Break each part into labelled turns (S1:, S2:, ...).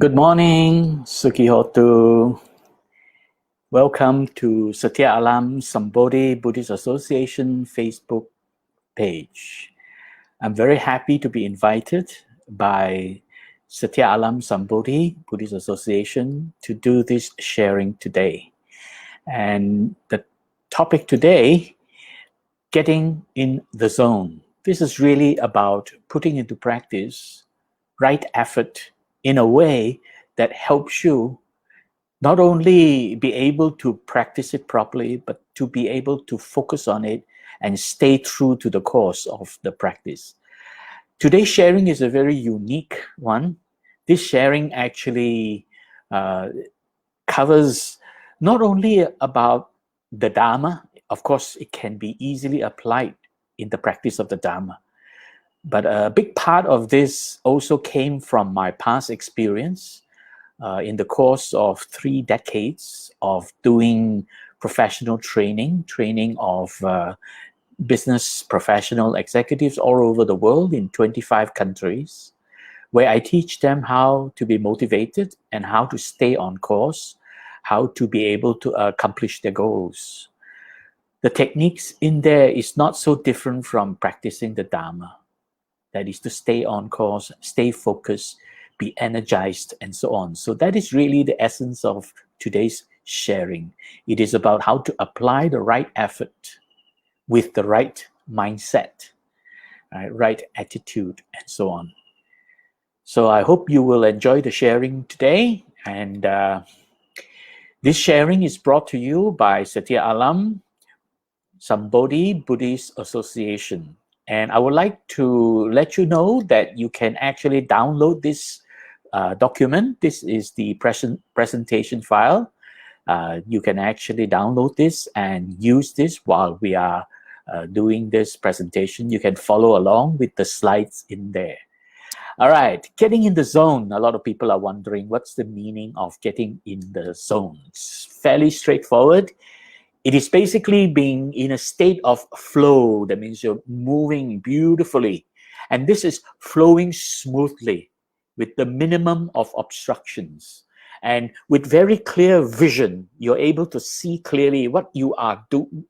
S1: Good morning, Sukihotu. Welcome to Satya Alam Sambodhi Buddhist Association Facebook page. I'm very happy to be invited by Satya Alam Sambodhi Buddhist Association to do this sharing today. And the topic today, getting in the zone. This is really about putting into practice right effort in a way that helps you not only be able to practice it properly, but to be able to focus on it and stay true to the course of the practice. Today's sharing is a very unique one. This sharing actually covers not only about the Dharma, of course, it can be easily applied in the practice of the Dharma. But a big part of this also came from my past experience in the course of 3 decades of doing professional training of business professional executives all over the world in 25 countries, where I teach them how to be motivated and how to stay on course, how to be able to accomplish their goals. The techniques in there is not so different from practicing the Dharma. That is to stay on course, stay focused, be energized, and so on. So that is really the essence of today's sharing. It is about how to apply the right effort with the right mindset, right attitude, and so on. So I hope you will enjoy the sharing today. And this sharing is brought to you by Satya Alam Sambodhi Buddhist Association. And I would like to let you know that you can actually download this document. This is the presentation file. You can actually download this and use this while we are doing this presentation. You can follow along with the slides in there. All right, getting in the zone. A lot of people are wondering what's the meaning of getting in the zone. It's fairly straightforward. It is basically being in a state of flow. That means you're moving beautifully. And this is flowing smoothly with the minimum of obstructions. And with very clear vision, you're able to see clearly what you are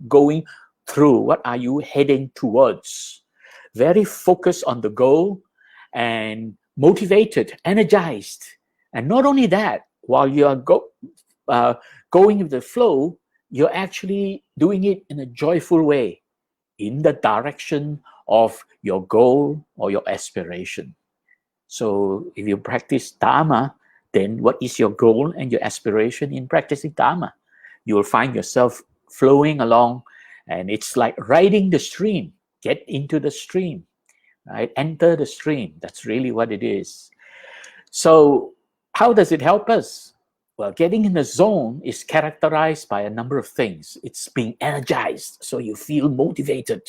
S1: going through, what are you heading towards. Very focused on the goal and motivated, energized. And not only that, while you are going with the flow, you're actually doing it in a joyful way, in the direction of your goal or your aspiration. So if you practice Dharma, then what is your goal and your aspiration in practicing Dharma? You will find yourself flowing along, and it's like riding the stream. Get into the stream, right? Enter the stream. That's really what it is. So how does it help us? Well, getting in the zone is characterized by a number of things. It's being energized, so you feel motivated.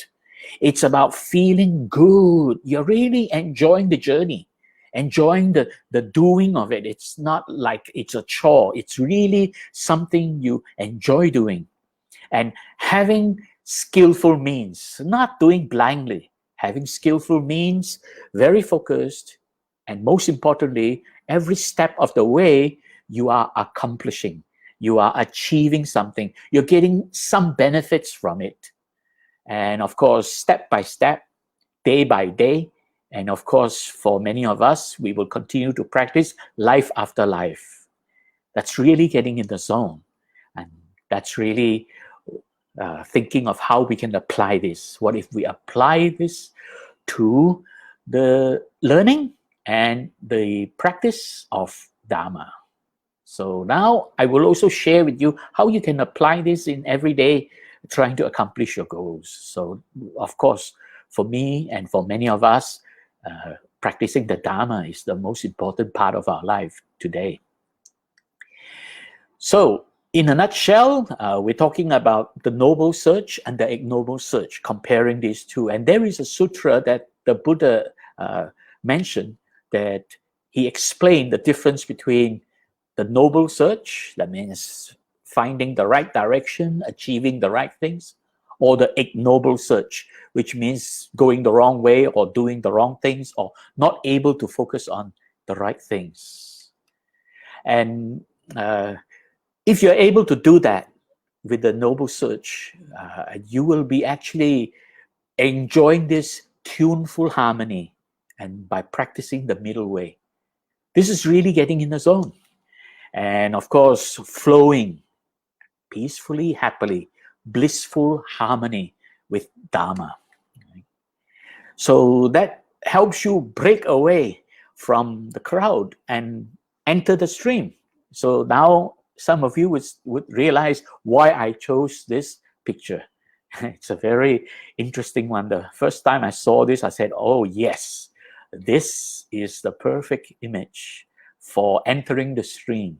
S1: It's about feeling good. You're really enjoying the journey, enjoying the doing of it. It's not like it's a chore. It's really something you enjoy doing. And having skillful means, not doing blindly. Having skillful means very focused, and most importantly, every step of the way, you are accomplishing, you are achieving something, you're getting some benefits from it. And of course, step by step, day by day, and of course, for many of us, we will continue to practice life after life. That's really getting in the zone. And that's really thinking of how we can apply this. What if we apply this to the learning and the practice of Dharma? So now I will also share with you how you can apply this in every day trying to accomplish your goals. So of course, for me and for many of us, practicing the Dharma is the most important part of our life today. So in a nutshell, we're talking about the noble search and the ignoble search, comparing these two. And there is a sutra that the Buddha mentioned, that he explained the difference between the noble search, that means finding the right direction, achieving the right things, or the ignoble search, which means going the wrong way or doing the wrong things or not able to focus on the right things. And if you're able to do that with the Noble Search, you will be actually enjoying this tuneful harmony, and by practicing the middle way. This is really getting in the zone. And of course, flowing peacefully, happily, blissful harmony with Dharma. So that helps you break away from the crowd and enter the stream. So now some of you would realize why I chose this picture. It's a very interesting one. The first time I saw this, I said, oh yes, this is the perfect image for entering the stream,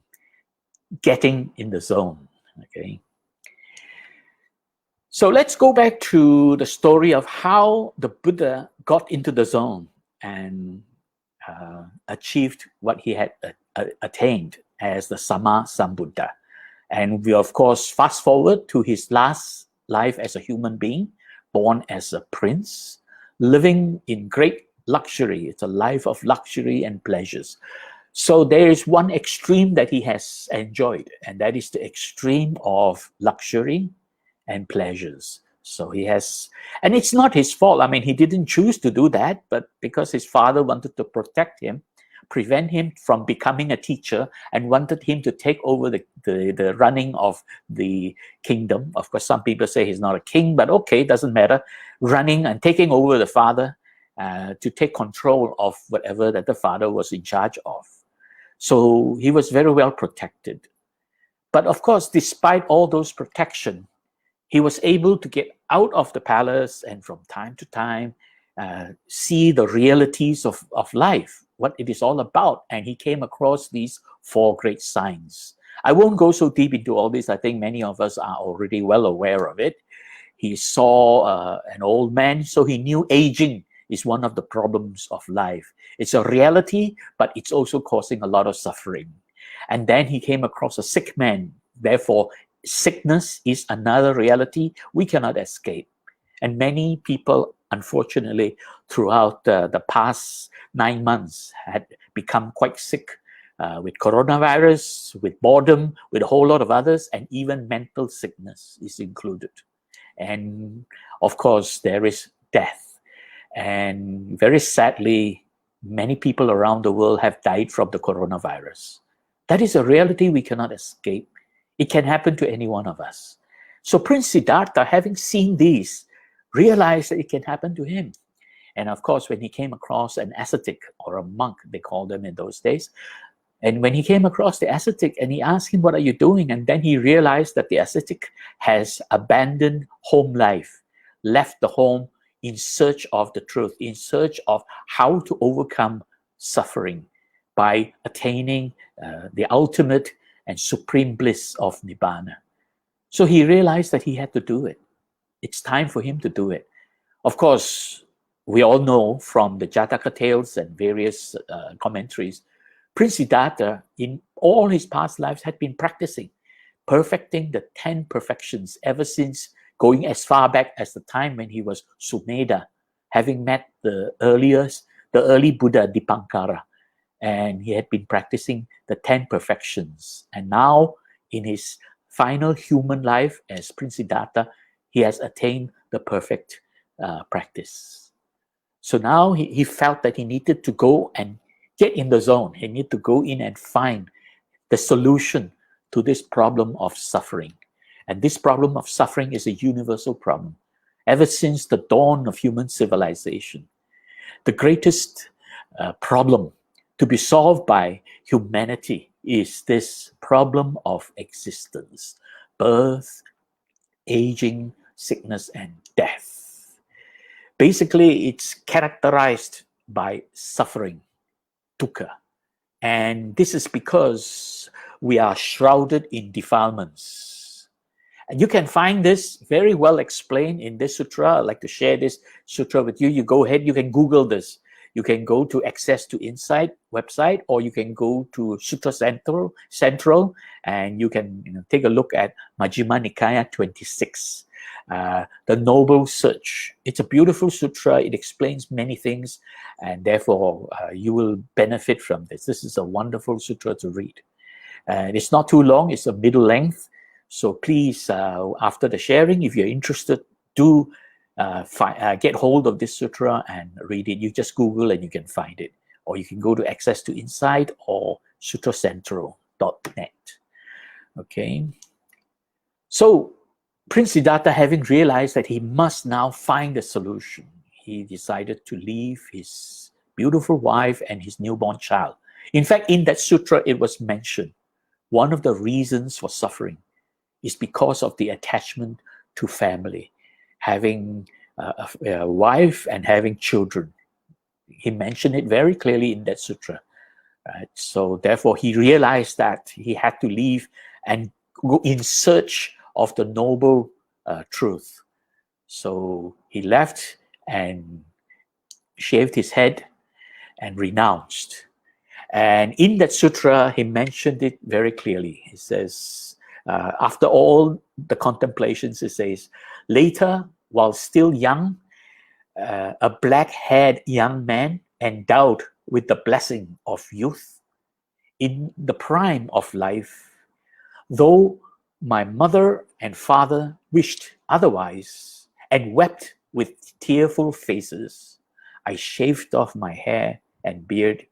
S1: getting in the zone. Okay. So let's go back to the story of how the Buddha got into the zone and achieved what he had attained as the Sama Sambuddha. And we, of course, fast forward to his last life as a human being, born as a prince, living in great luxury. It's a life of luxury and pleasures. So there is one extreme that he has enjoyed, and that is the extreme of luxury and pleasures. So he has, and it's not his fault. I mean, he didn't choose to do that, but because his father wanted to protect him, prevent him from becoming a teacher, and wanted him to take over the running of the kingdom. Of course, some people say he's not a king, but okay, doesn't matter. Running and taking over the father to take control of whatever that the father was in charge of. So he was very well protected. But of course, despite all those protection, he was able to get out of the palace and from time to time see the realities of life, what it is all about. And he came across these four great signs. I won't go so deep into all this. I think many of us are already well aware of it. He saw an old man, so he knew aging is one of the problems of life. It's a reality, but it's also causing a lot of suffering. And then he came across a sick man. Therefore, sickness is another reality we cannot escape. And many people, unfortunately, throughout the past 9 months had become quite sick with coronavirus, with boredom, with a whole lot of others, and even mental sickness is included. And of course, there is death. And very sadly, many people around the world have died from the coronavirus. That is a reality we cannot escape. It can happen to any one of us. So Prince Siddhartha, having seen these, realized that it can happen to him. And of course, when he came across an ascetic or a monk, they called them in those days, and when he came across the ascetic and he asked him, what are you doing? And then he realized that the ascetic has abandoned home life, left the home in search of the truth, in search of how to overcome suffering by attaining the ultimate and supreme bliss of Nibbana. So he realized that he had to do it. It's time for him to do it. Of course, we all know from the Jataka tales and various commentaries, Prince Siddhartha, in all his past lives, had been practicing, perfecting the 10 perfections ever since going as far back as the time when he was Sumedha, having met the early Buddha Dipankara. And he had been practicing the 10 perfections. And now, in his final human life as Prince Siddhartha, he has attained the perfect practice. So now he felt that he needed to go and get in the zone. He needed to go in and find the solution to this problem of suffering. And this problem of suffering is a universal problem. Ever since the dawn of human civilization, the greatest problem to be solved by humanity is this problem of existence: birth, aging, sickness, and death. Basically, it's characterized by suffering, dukkha. And this is because we are shrouded in defilements. And you can find this very well explained in this sutra. I'd like to share this sutra with you. You go ahead, you can Google this. You can go to Access to Insight website, or you can go to Sutra Central, and you can take a look at Majjhima Nikaya 26, the Noble Search. It's a beautiful sutra. It explains many things, and therefore you will benefit from this. This is a wonderful sutra to read. And it's not too long, it's a middle length. So please, after the sharing, if you're interested, do get hold of this sutra and read it. You just Google and you can find it. Or you can go to Access to Insight or sutracentral.net. Okay. So Prince Siddhartha, having realized that he must now find a solution, he decided to leave his beautiful wife and his newborn child. In fact, in that sutra, it was mentioned, one of the reasons for suffering is because of the attachment to family, having a wife and having children. He mentioned it very clearly in that sutra. Right? So therefore, he realized that he had to leave and go in search of the noble truth. So he left and shaved his head and renounced. And in that sutra, he mentioned it very clearly. He says, after all the contemplations, he says, later, while still young, a black-haired young man endowed with the blessing of youth, in the prime of life, though my mother and father wished otherwise and wept with tearful faces, I shaved off my hair and beard,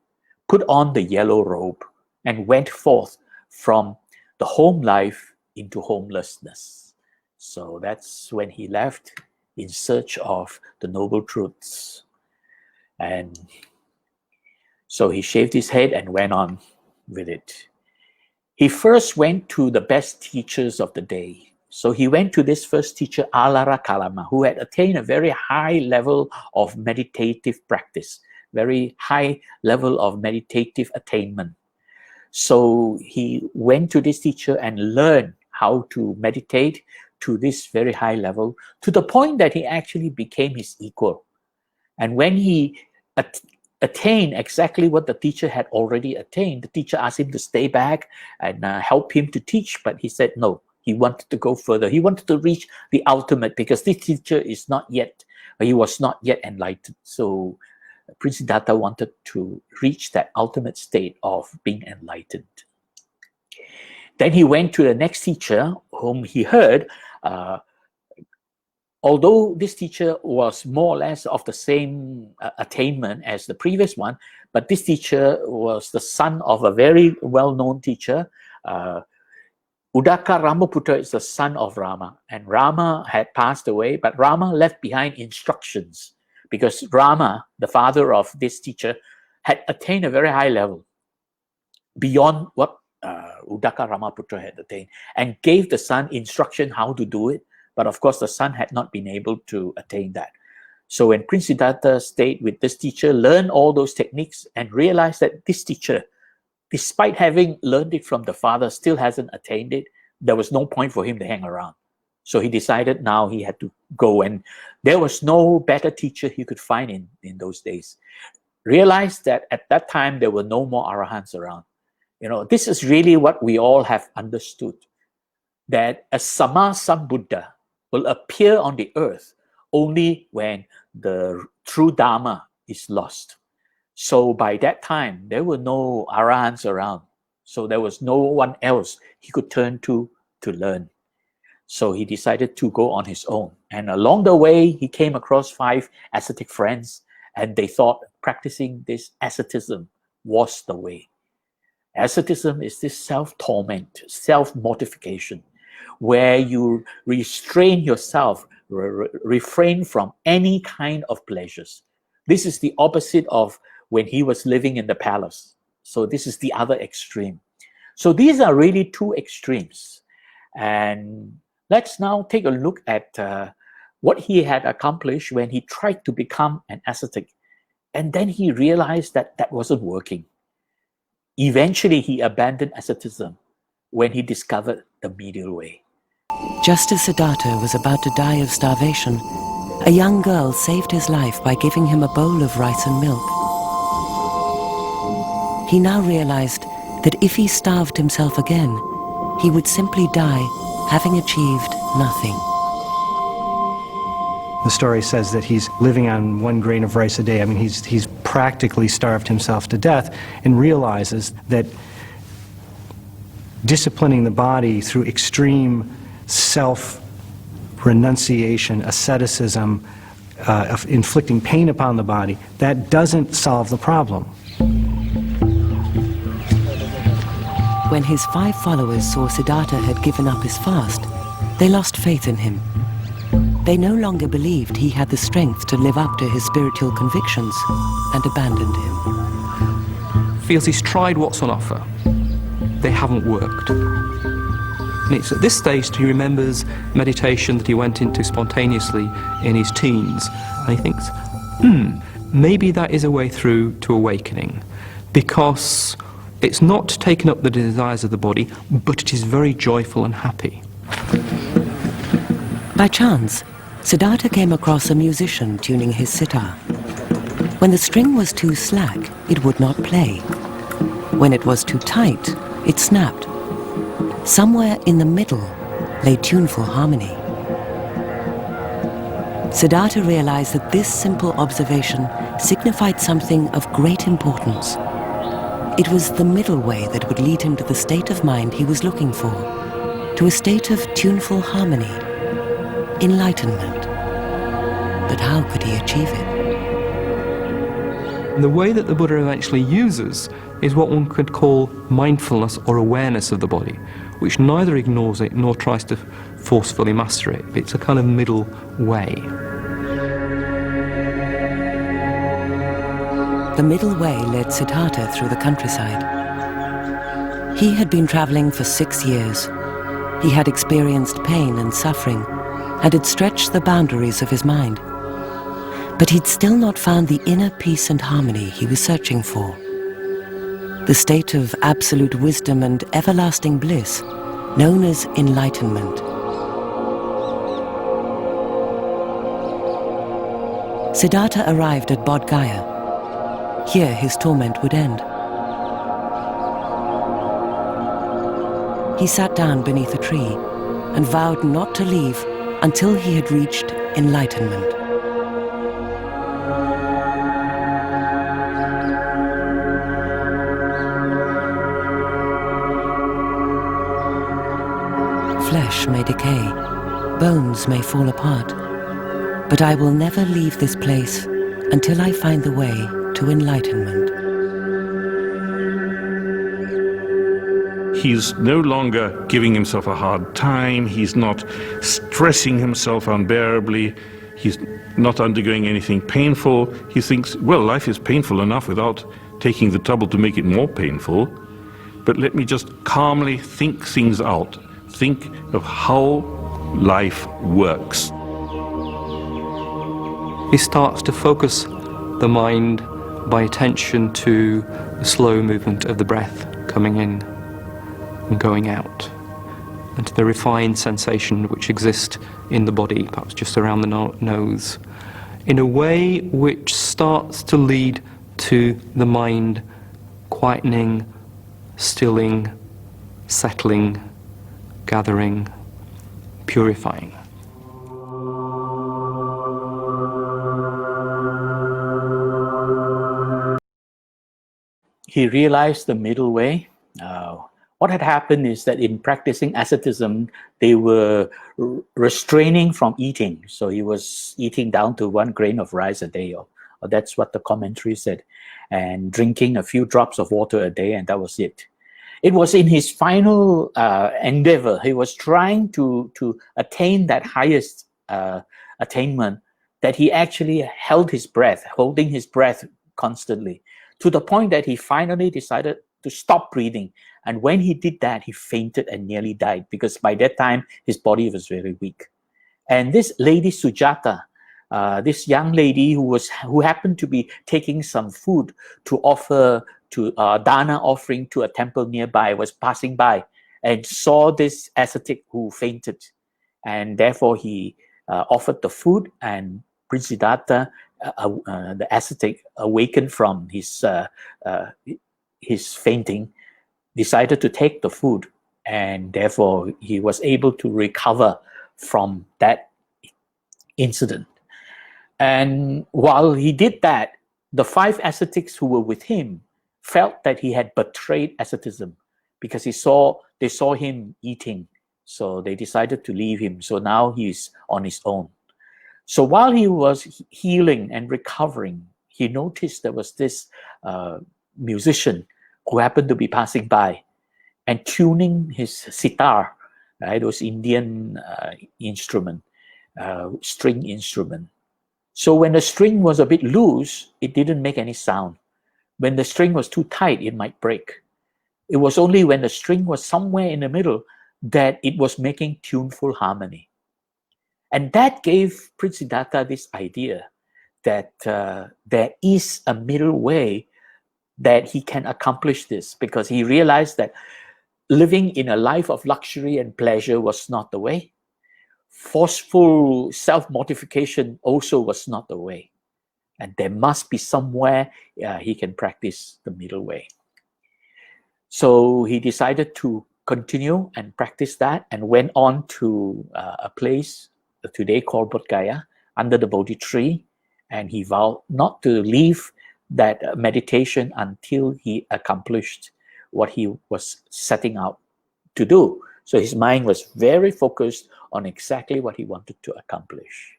S1: put on the yellow robe, and went forth from the home life into homelessness. So that's when he left in search of the noble truths. And so he shaved his head and went on with it. He first went to the best teachers of the day. So he went to this first teacher, Alara Kalama, who had attained a very high level of meditative practice, very high level of meditative attainment. So he went to this teacher and learned how to meditate to this very high level, to the point that he actually became his equal. And when he attained exactly what the teacher had already attained, the teacher asked him to stay back and help him to teach, but he said no. He wanted to go further. He wanted to reach the ultimate, because this teacher is not yet, he was not yet enlightened. So Prince Siddhartha wanted to reach that ultimate state of being enlightened. Then he went to the next teacher, whom he heard, although this teacher was more or less of the same attainment as the previous one, but this teacher was the son of a very well-known teacher. Udaka Ramaputra is the son of Rama, and Rama had passed away, but Rama left behind instructions, because Rama, the father of this teacher, had attained a very high level beyond what Udaka Ramaputra had attained, and gave the son instruction how to do it. But of course, the son had not been able to attain that. So when Prince Siddhartha stayed with this teacher, learned all those techniques, and realized that this teacher, despite having learned it from the father, still hasn't attained it, there was no point for him to hang around. So he decided now he had to go, and there was no better teacher he could find in those days. Realized that at that time, there were no more arahants around. This is really what we all have understood, that a Sama Sambuddha will appear on the earth only when the true Dharma is lost. So by that time, there were no arahants around. So there was no one else he could turn to learn. So he decided to go on his own. And along the way, he came across 5 ascetic friends, and they thought practicing this asceticism was the way. Asceticism is this self-torment, self-mortification, where you restrain yourself, refrain from any kind of pleasures. This is the opposite of when he was living in the palace. So this is the other extreme. So these are really 2 extremes. And let's now take a look at what he had accomplished when he tried to become an ascetic. And then he realized that that wasn't working. Eventually, he abandoned asceticism when he discovered the middle way.
S2: Just as Siddhartha was about to die of starvation, a young girl saved his life by giving him a bowl of rice and milk. He now realized that if he starved himself again, he would simply die, having achieved nothing.
S3: The story says that he's living on 1 grain of rice a day. I mean, he's practically starved himself to death, and realizes that disciplining the body through extreme self-renunciation, asceticism, of inflicting pain upon the body, that doesn't solve the problem.
S2: When his 5 followers saw Siddhartha had given up his fast, they lost faith in him. They no longer believed he had the strength to live up to his spiritual convictions and abandoned him.
S4: Feels he's tried what's on offer. They haven't worked. And it's at this stage he remembers meditation that he went into spontaneously in his teens. And he thinks, maybe that is a way through to awakening, because it's not taken up the desires of the body, but it is very joyful and happy.
S2: By chance, Siddhartha came across a musician tuning his sitar. When the string was too slack, it would not play. When it was too tight, it snapped. Somewhere in the middle lay tuneful harmony. Siddhartha realized that this simple observation signified something of great importance. It was the middle way that would lead him to the state of mind he was looking for, to a state of tuneful harmony, enlightenment. But how could he achieve it?
S4: And the way that the Buddha eventually uses is what one could call mindfulness or awareness of the body, which neither ignores it nor tries to forcefully master it. It's a kind of middle way.
S2: The middle way led Siddhartha through the countryside. He had been traveling for 6 years. He had experienced pain and suffering, and had stretched the boundaries of his mind. But he'd still not found the inner peace and harmony he was searching for. The state of absolute wisdom and everlasting bliss, known as enlightenment. Siddhartha arrived at Bodh Gaya. Here his torment would end. He sat down beneath a tree and vowed not to leave until he had reached enlightenment. Flesh may decay, bones may fall apart, but I will never leave this place until I find the way to enlightenment.
S5: He's no longer giving himself a hard time, he's not stressing himself unbearably, he's not undergoing anything painful. He thinks, well, life is painful enough without taking the trouble to make it more painful, but let me just calmly think things out. Think of how life works.
S4: He starts to focus the mind by attention to the slow movement of the breath coming in and going out, and to the refined sensation which exists in the body, perhaps just around the nose, in a way which starts to lead to the mind quietening, stilling, settling, gathering, purifying.
S1: He realized the middle way. What had happened is that in practicing asceticism, they were restraining from eating. So he was eating down to 1 grain of rice a day, or that's what the commentary said, and drinking a few drops of water a day, and that was it. It was in his final endeavor, he was trying to attain that highest attainment, that he actually held his breath, holding his breath constantly, to the point that he finally decided to stop breathing. And when he did that, he fainted and nearly died, because by that time, his body was very weak. And this lady Sujata, this young lady who happened to be taking some food to offer to dana offering to a temple nearby, was passing by and saw this ascetic who fainted. And therefore he offered the food, and Prince Siddhartha, the ascetic, awakened from his fainting, decided to take the food, and therefore he was able to recover from that incident. And while he did that, the 5 ascetics who were with him felt that he had betrayed asceticism, because they saw him eating. So they decided to leave him. So now he's on his own. So while he was healing and recovering, he noticed there was this musician who happened to be passing by and tuning his sitar, right? Those Indian instrument, string instrument. So when the string was a bit loose, it didn't make any sound. When the string was too tight, it might break. It was only when the string was somewhere in the middle that it was making tuneful harmony. And that gave Prince Siddhartha this idea that there is a middle way that he can accomplish this, because he realized that living in a life of luxury and pleasure was not the way. Forceful self-mortification also was not the way. And there must be somewhere he can practice the middle way. So he decided to continue and practice that, and went on to a place today called Bodh Gaya, under the Bodhi tree, and he vowed not to leave that meditation until he accomplished what he was setting out to do. So his mind was very focused on exactly what he wanted to accomplish,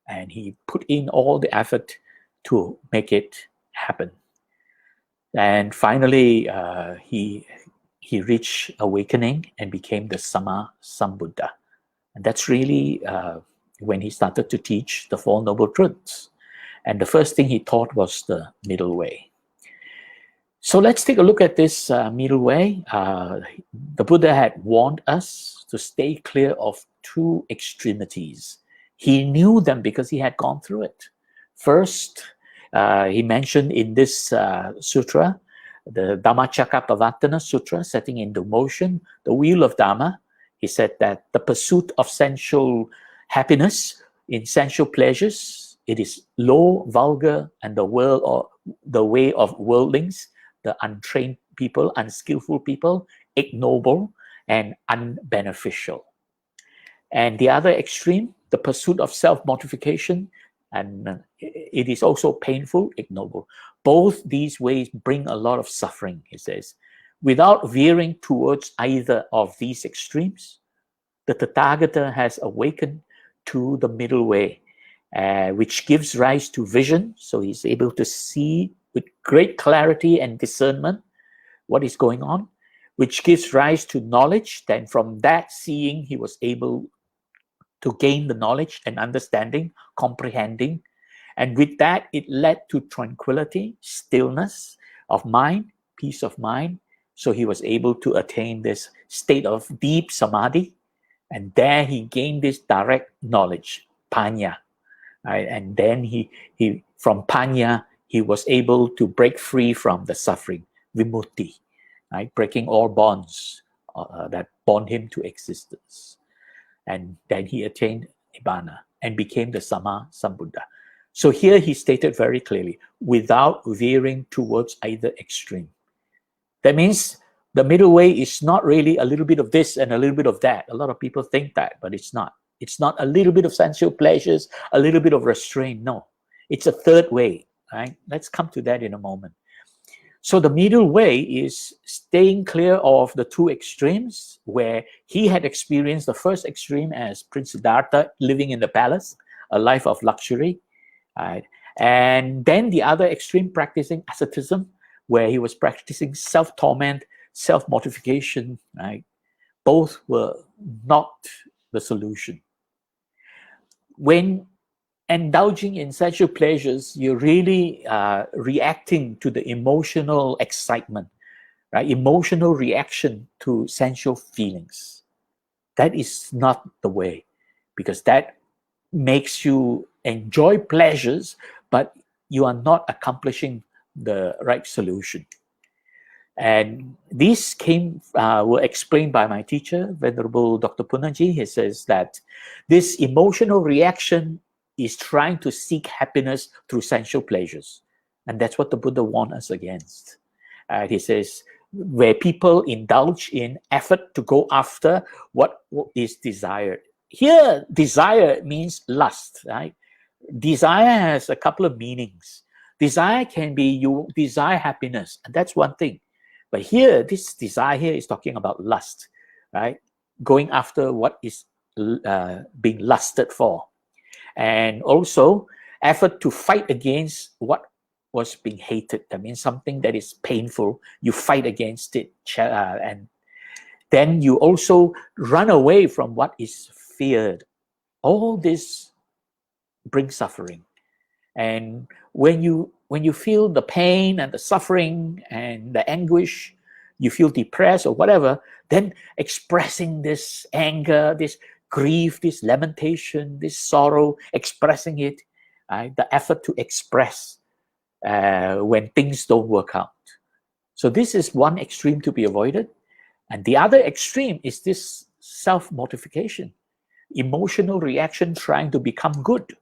S1: and he put in all the effort to make it happen. And finally, he reached awakening and became the Sama Sambuddha. And that's really when he started to teach the Four Noble Truths. And the first thing he taught was the middle way. So let's take a look at this middle way. The Buddha had warned us to stay clear of two extremities. He knew them because he had gone through it. First, he mentioned in this sutra, the Dhammacakkappavattana Sutra, setting into motion the wheel of Dhamma. He said that the pursuit of sensual happiness in sensual pleasures, it is low, vulgar, and the way of worldlings, the untrained people, unskillful people, ignoble and unbeneficial. And the other extreme, the pursuit of self-mortification, and it is also painful, ignoble. Both these ways bring a lot of suffering, he says. Without veering towards either of these extremes, the Tathagata has awakened to the middle way, which gives rise to vision. So he's able to see with great clarity and discernment what is going on, which gives rise to knowledge. Then from that seeing, he was able to gain the knowledge and understanding, comprehending. And with that, it led to tranquility, stillness of mind, peace of mind. So he was able to attain this state of deep samadhi. And there he gained this direct knowledge, panya. Right? And then he from panya, he was able to break free from the suffering, vimutti, right? Breaking all bonds that bond him to existence. And then he attained nibbana and became the Sama Sambuddha. So here he stated very clearly, without veering towards either extreme. That means the middle way is not really a little bit of this and a little bit of that. A lot of people think that, but it's not. It's not a little bit of sensual pleasures, a little bit of restraint. No, it's a third way, right? Let's come to that in a moment. So the middle way is staying clear of the two extremes, where he had experienced the first extreme as Prince Siddhartha, living in the palace, a life of luxury, right? And then the other extreme, practicing asceticism, where he was practicing self-torment, self-mortification, right? Both were not the solution. When indulging in sensual pleasures, you're really reacting to the emotional excitement, right? Emotional reaction to sensual feelings. That is not the way, because that makes you enjoy pleasures, but you are not accomplishing the right solution. And these were explained by my teacher, Venerable Dr. Punnaji. He says that this emotional reaction is trying to seek happiness through sensual pleasures. And that's what the Buddha warned us against. He says, where people indulge in effort to go after what is desired. Here, desire means lust, right? Desire has a couple of meanings. Desire can be you desire happiness, and that's one thing. But here, this desire here is talking about lust, right? Going after what is being lusted for. And also effort to fight against what was being hated. That means something that is painful, you fight against it. And then you also run away from what is feared. All this brings suffering. And when you feel the pain and the suffering and the anguish, you feel depressed or whatever, then expressing this anger, this grief, this lamentation, this sorrow, expressing it, the effort to express when things don't work out. So this is one extreme to be avoided. And the other extreme is this self-mortification, emotional reaction trying to become good.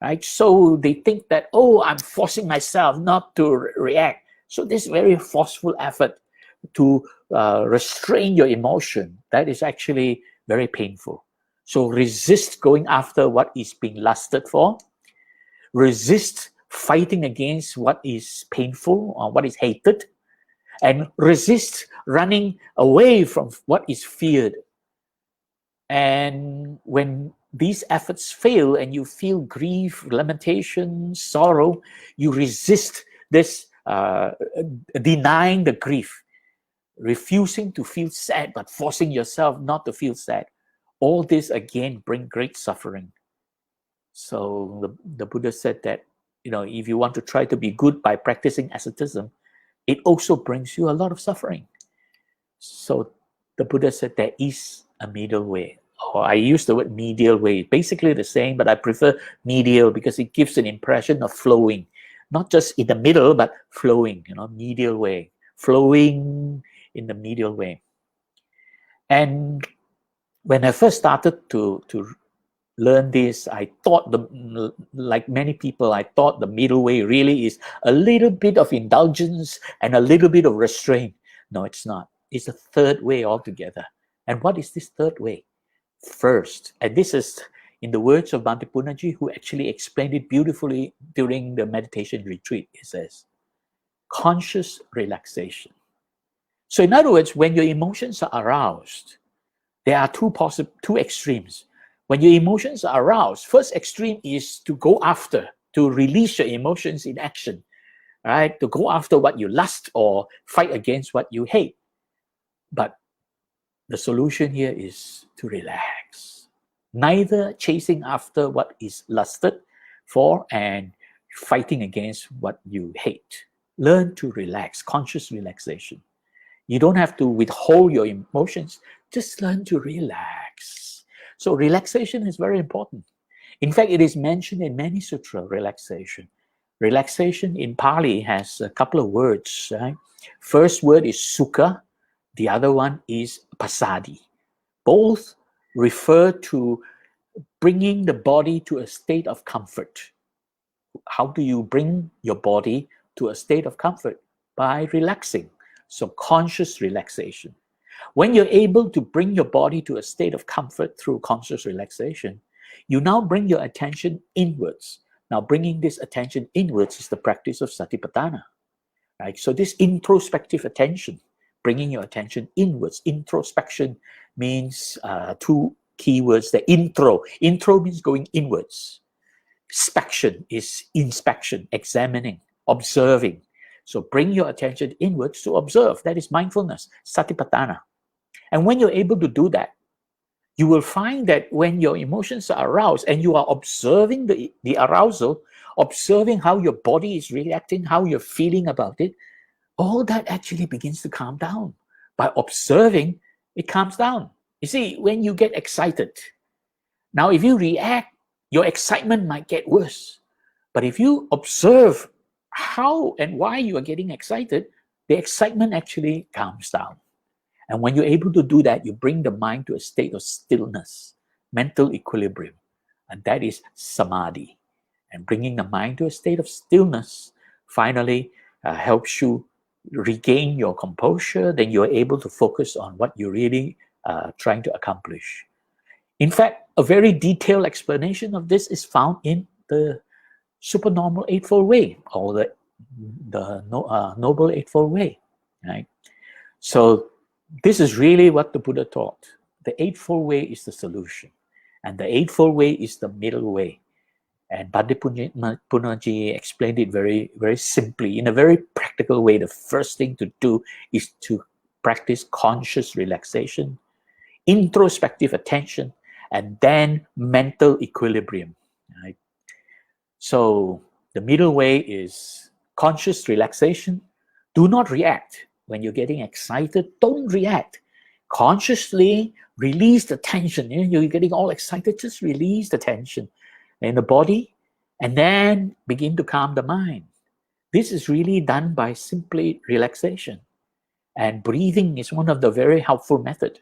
S1: Right? So they think that, oh, I'm forcing myself not to react. So this very forceful effort to restrain your emotion, that is actually very painful. So resist going after what is being lusted for. Resist fighting against what is painful or what is hated. And resist running away from what is feared. And when these efforts fail and you feel grief, lamentation, sorrow, you resist this denying the grief, refusing to feel sad, but forcing yourself not to feel sad. All this again bring great suffering. So the Buddha said that, if you want to try to be good by practicing asceticism, it also brings you a lot of suffering. So the Buddha said there is a middle way. Or I use the word medial way. Basically the same, but I prefer medial because it gives an impression of flowing. Not just in the middle, but flowing, medial way. Flowing in the medial way. And when I first started to learn this, I thought, like many people, I thought the middle way really is a little bit of indulgence and a little bit of restraint. No, it's not. It's a third way altogether. And what is this third way? First, and this is in the words of Bhante Punnaji, who actually explained it beautifully during the meditation retreat. It says, conscious relaxation. So in other words, when your emotions are aroused, there are two extremes. When your emotions are aroused, first extreme is to go after, to release your emotions in action, right? To go after what you lust or fight against what you hate. But the solution here is to relax. Neither chasing after what is lusted for and fighting against what you hate. Learn to relax, conscious relaxation. You don't have to withhold your emotions, just learn to relax. So relaxation is very important. In fact, it is mentioned in many sutras, relaxation. Relaxation in Pali has a couple of words. Right? First word is sukha. The other one is pasadi. Both refer to bringing the body to a state of comfort. How do you bring your body to a state of comfort? By relaxing. So conscious relaxation. When you're able to bring your body to a state of comfort through conscious relaxation, you now bring your attention inwards. Now bringing this attention inwards is the practice of satipatthana. Right? So this introspective attention, bringing your attention inwards. Introspection means two key words. The intro. Intro means going inwards. Spection is inspection, examining, observing. So bring your attention inwards to observe. That is mindfulness, satipatthana. And when you're able to do that, you will find that when your emotions are aroused and you are observing the arousal, observing how your body is reacting, how you're feeling about it, all that actually begins to calm down. By observing, it calms down. You see, when you get excited, now if you react, your excitement might get worse. But if you observe how and why you are getting excited, the excitement actually calms down. And when you're able to do that, you bring the mind to a state of stillness, mental equilibrium. And that is samadhi. And bringing the mind to a state of stillness finally helps you regain your composure. Then you're able to focus on what you're really trying to accomplish. In fact, a very detailed explanation of this is found in the Supernormal Eightfold Way, or the Noble Eightfold Way. right? So this is really what the Buddha taught. The Eightfold Way is the solution. And the Eightfold Way is the middle way. And Bhante Punaji explained it very, very simply, in a very practical way. The first thing to do is to practice conscious relaxation, introspective attention, and then mental equilibrium. Right? So the middle way is conscious relaxation. Do not react. When you're getting excited, don't react. Consciously release the tension. You're getting all excited, just release the tension in the body and then begin to calm the mind. This is really done by simply relaxation. And breathing is one of the very helpful methods.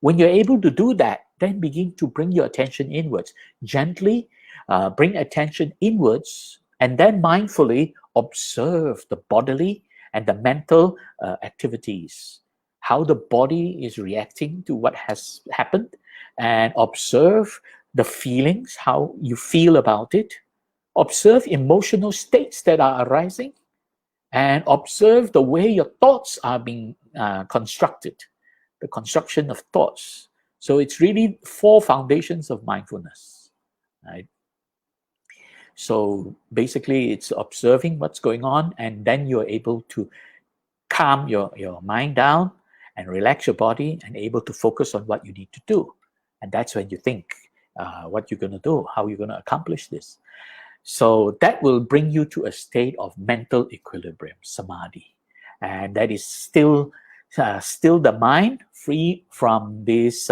S1: When you're able to do that, then begin to bring your attention inwards. Gently bring attention inwards and then mindfully observe the bodily and the mental activities, how the body is reacting to what has happened, and observe the feelings, how you feel about it. Observe emotional states that are arising, and observe the way your thoughts are being constructed, the construction of thoughts. So it's really 4 foundations of mindfulness, right? So basically it's observing what's going on, and then you're able to calm your mind down and relax your body and able to focus on what you need to do. And that's when you think what you're going to do, how you're going to accomplish this. So that will bring you to a state of mental equilibrium, samadhi. And that is still the mind free from these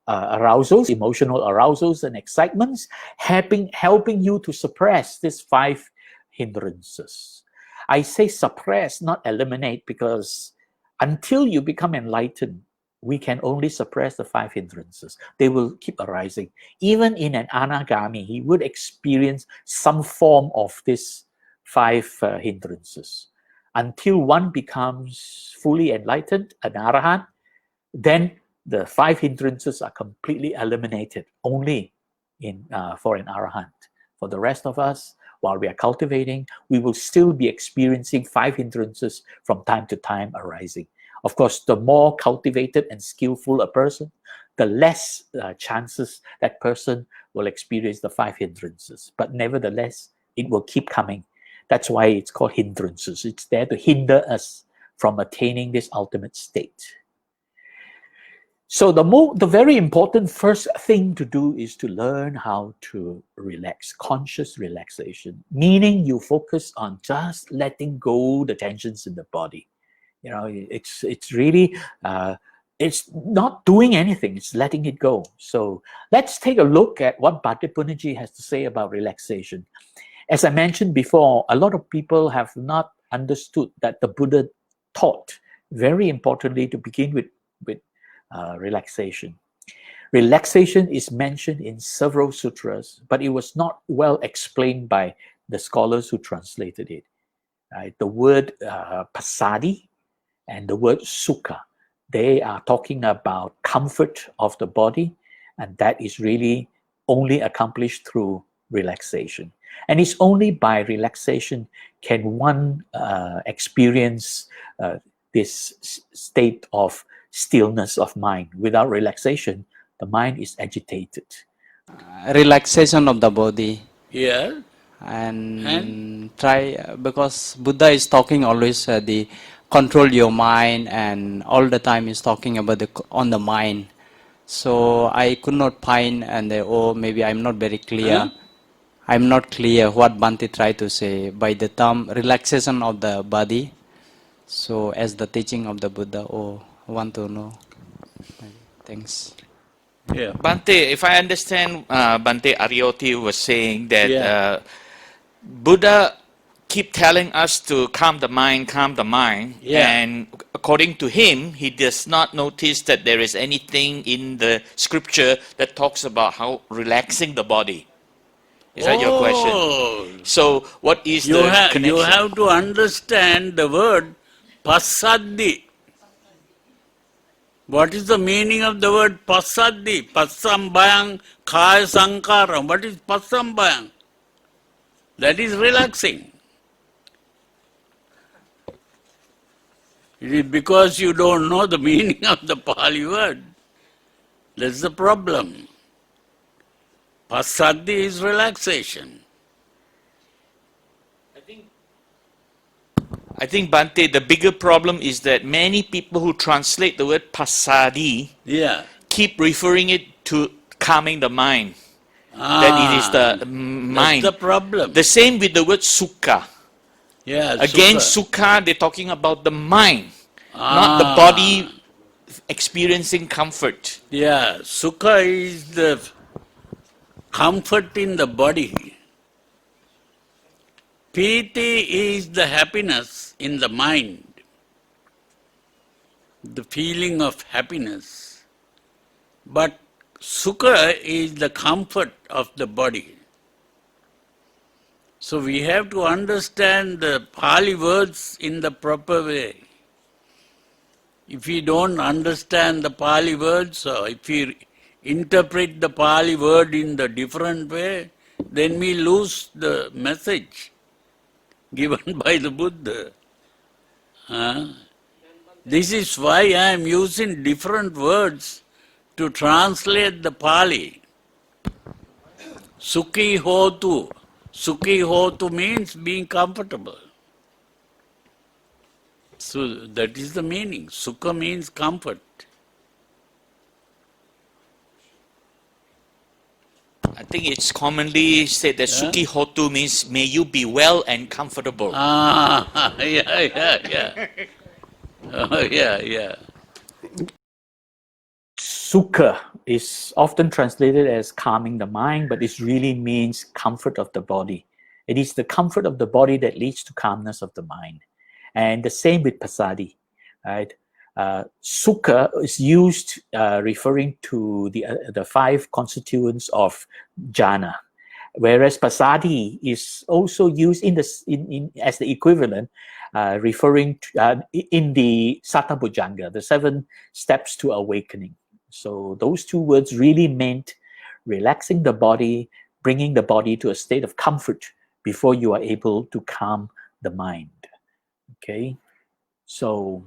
S1: arousals, emotional arousals and excitements, helping you to suppress these 5 hindrances. I say suppress, not eliminate, because until you become enlightened, we can only suppress the 5 hindrances. They will keep arising. Even in an anagami, he would experience some form of these 5 hindrances. Until one becomes fully enlightened, an arahant, then the 5 hindrances are completely eliminated only for an arahant. For the rest of us, while we are cultivating, we will still be experiencing 5 hindrances from time to time arising. Of course, the more cultivated and skillful a person, the less chances that person will experience the 5 hindrances. But nevertheless, it will keep coming. That's why it's called hindrances. It's there to hinder us from attaining this ultimate state. So the very important first thing to do is to learn how to relax, conscious relaxation, meaning you focus on just letting go the tensions in the body. You know, it's really, it's not doing anything, it's letting it go. So let's take a look at what Bhante Punaji has to say about relaxation. As I mentioned before, a lot of people have not understood that the Buddha taught, very importantly, to begin with relaxation. Relaxation is mentioned in several sutras, but it was not well explained by the scholars who translated it. Right? The word pasadi and the word sukha, they are talking about comfort of the body, and that is really only accomplished through relaxation. And it's only by relaxation can one experience this state of stillness of mind. Without relaxation, the mind is agitated.
S6: Relaxation of the body.
S7: Yeah.
S6: And try, because Buddha is talking always the control your mind, and all the time is talking about on the mind. So I could not find, and maybe I'm not very clear. I'm not clear what Bhante tried to say by the term relaxation of the body. So as the teaching of the Buddha, I want to know. Thanks.
S7: Yeah.
S8: Bhante, if I understand, Bhante Ariyoti was saying that Buddha keep telling us to calm the mind, and according to him, he does not notice that there is anything in the scripture that talks about how relaxing the body. Is that your question? So what is the connection?
S7: You have to understand the word passaddi. What is the meaning of the word passaddi? Passambayang, kaya sankaram. What is passambayang? That is relaxing. It is because you don't know the meaning of the Pali word. That's the problem. Passaddhi is relaxation.
S8: I think, Bhante, the bigger problem is that many people who translate the word passaddhi
S7: Yeah.
S8: keep referring it to calming the mind. That it is the
S7: That's
S8: mind.
S7: the problem.
S8: The same with the word sukha.
S7: Yeah,
S8: Again,
S7: sukha.
S8: sukha, they're talking about the mind, not the body experiencing comfort.
S7: Yeah, sukha is the comfort in the body. Piti is the happiness in the mind, the feeling of happiness. But sukha is the comfort of the body. So we have to understand the Pali words in the proper way. If we don't understand the Pali words, or if we interpret the Pali word in the different way, then we lose the message given by the Buddha. This is why I am using different words to translate the Pali. Sukhi hotu. Sukhi hotu means being comfortable. So that is the meaning. Sukha means comfort.
S8: I think it's commonly said that sukhi hotu means may you be well and comfortable.
S7: Yeah. Oh, yeah.
S1: Sukha is often translated as calming the mind, but it really means comfort of the body. It is the comfort of the body that leads to calmness of the mind. And the same with passaddhi, right? Sukha is used referring to the five constituents of jhana, whereas passaddhi is also used as the equivalent, referring to, in the Satabhujanga, the 7 steps to awakening. So those two words really meant relaxing the body, bringing the body to a state of comfort before you are able to calm the mind. Okay, so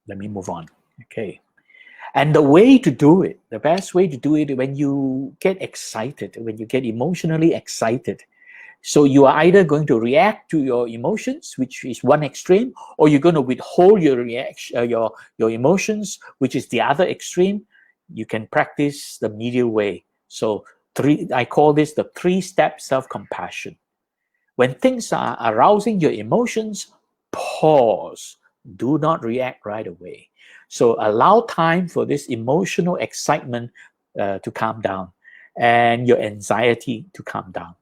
S1: let me move on. Okay, and the way to do it, the best way to do it, when you get excited, when you get emotionally excited, so you are either going to react to your emotions, which is one extreme, or you're going to withhold your reaction, your emotions, which is the other extreme. You can practice the middle way. So I call this the 3-step self-compassion. When things are arousing your emotions, pause. Do not react right away. So allow time for this emotional excitement to calm down and your anxiety to calm down.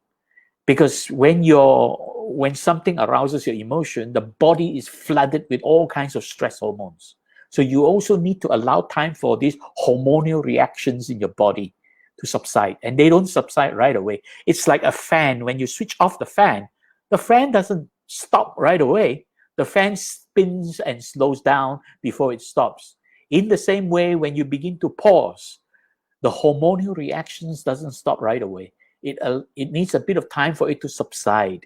S1: Because when something arouses your emotion, the body is flooded with all kinds of stress hormones. So you also need to allow time for these hormonal reactions in your body to subside. And they don't subside right away. It's like a fan. When you switch off the fan doesn't stop right away. The fan spins and slows down before it stops. In the same way, when you begin to pause, the hormonal reactions doesn't stop right away. It needs a bit of time for it to subside.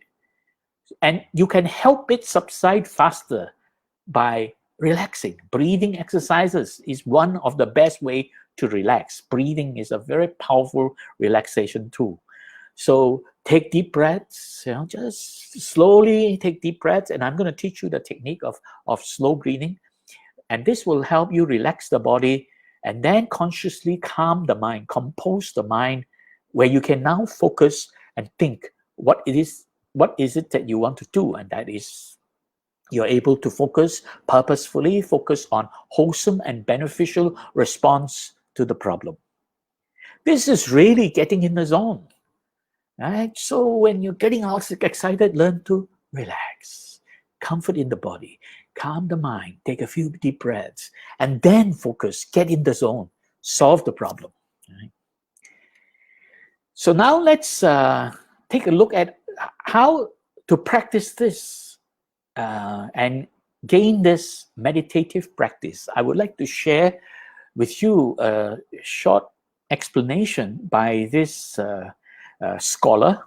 S1: And you can help it subside faster by relaxing. Breathing exercises is one of the best way to relax. Breathing is a very powerful relaxation tool. So take deep breaths, just slowly take deep breaths. And I'm going to teach you the technique of slow breathing. And this will help you relax the body and then consciously calm the mind, compose the mind, where you can now focus and think what is it that you want to do. And that is, you're able to purposefully focus on wholesome and beneficial response to the problem. This is really getting in the zone. Right? So when you're getting all excited, learn to relax, comfort in the body, calm the mind, take a few deep breaths, and then focus, get in the zone, solve the problem. Right? So now let's take a look at how to practice this and gain this meditative practice. I would like to share with you a short explanation by this scholar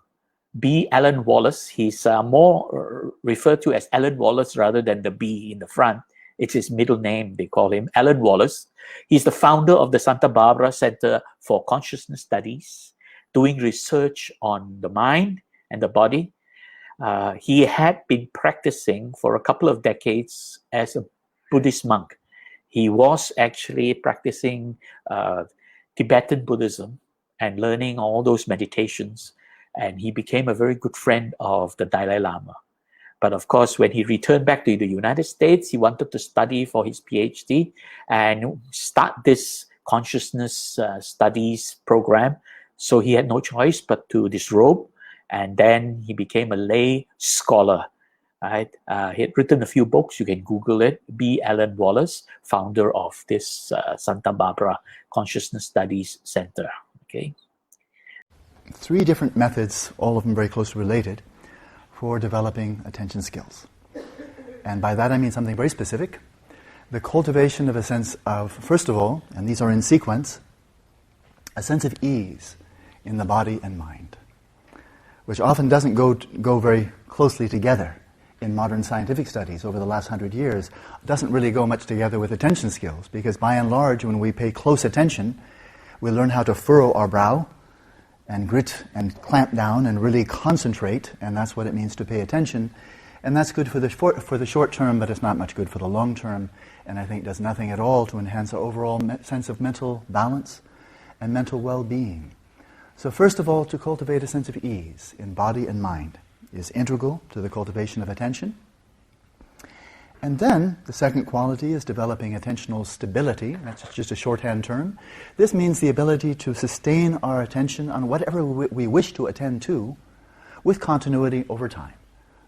S1: B. Alan Wallace. He's more referred to as Alan Wallace rather than the B in the front. It's his middle name. They call him Alan Wallace. He's the founder of the Santa Barbara Center for Consciousness Studies, doing research on the mind and the body. He had been practicing for a couple of decades as a Buddhist monk. He was actually practicing Tibetan Buddhism and learning all those meditations. And he became a very good friend of the Dalai Lama. But of course, when he returned back to the United States, he wanted to study for his PhD and start this consciousness studies program. So he had no choice but to disrobe. And then he became a lay scholar. Right? He had written a few books. You can Google it. B. Alan Wallace, founder of this Santa Barbara Consciousness Studies Center. Okay.
S9: 3 different methods, all of them very closely related, for developing attention skills. And by that I mean something very specific. The cultivation of a sense of, first of all, and these are in sequence, a sense of ease in the body and mind, which often doesn't go very closely together in modern scientific studies over the last 100 years. It doesn't really go much together with attention skills, because by and large, when we pay close attention, we learn how to furrow our brow and grit and clamp down and really concentrate, and that's what it means to pay attention. And that's good for the short term, but it's not much good for the long term, and I think does nothing at all to enhance our overall sense of mental balance and mental well-being. So first of all, to cultivate a sense of ease in body and mind is integral to the cultivation of attention. And then the second quality is developing attentional stability. That's just a shorthand term. This means the ability to sustain our attention on whatever we wish to attend to with continuity over time.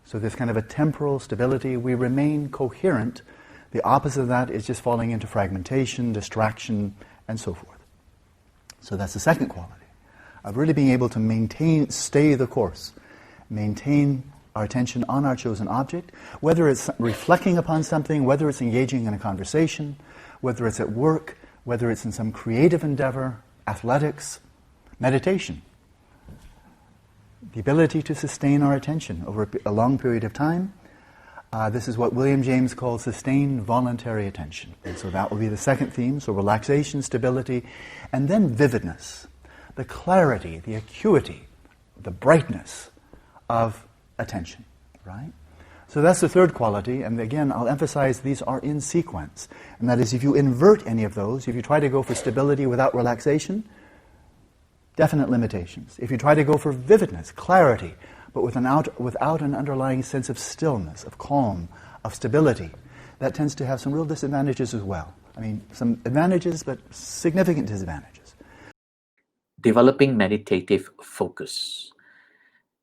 S9: So this kind of a temporal stability, we remain coherent. The opposite of that is just falling into fragmentation, distraction, and so forth. So that's the second quality, of really being able to stay the course, maintain our attention on our chosen object, whether it's reflecting upon something, whether it's engaging in a conversation, whether it's at work, whether it's in some creative endeavor, athletics, meditation. The ability to sustain our attention over a long period of time. This is what William James calls sustained voluntary attention. And so that will be the second theme, so relaxation, stability, and then vividness, the clarity, the acuity, the brightness of attention, right? So that's the third quality, and again, I'll emphasize these are in sequence. And that is, if you invert any of those, if you try to go for stability without relaxation, definite limitations. If you try to go for vividness, clarity, but without an underlying sense of stillness, of calm, of stability, that tends to have some real disadvantages as well. I mean, some advantages, but significant disadvantages.
S1: Developing meditative focus.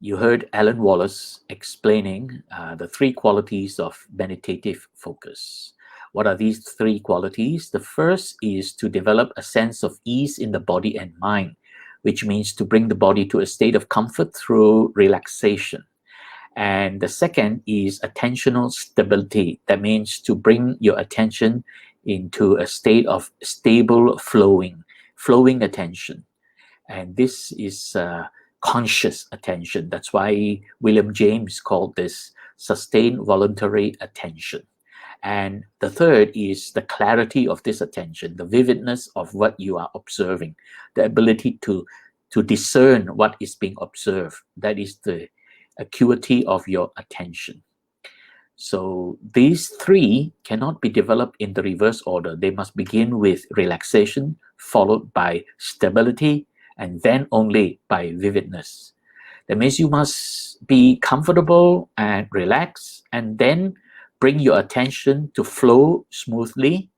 S1: You heard Alan Wallace explaining the 3 qualities of meditative focus. What are these 3 qualities? The first is to develop a sense of ease in the body and mind, which means to bring the body to a state of comfort through relaxation. And the second is attentional stability. That means to bring your attention into a state of stable flowing attention. And this is conscious attention. That's why William James called this sustained voluntary attention. And the third is the clarity of this attention, the vividness of what you are observing, the ability to discern what is being observed. That is the acuity of your attention. So these 3 cannot be developed in the reverse order. They must begin with relaxation, followed by stability, and then only by vividness. That means you must be comfortable and relaxed, and then bring your attention to flow smoothly,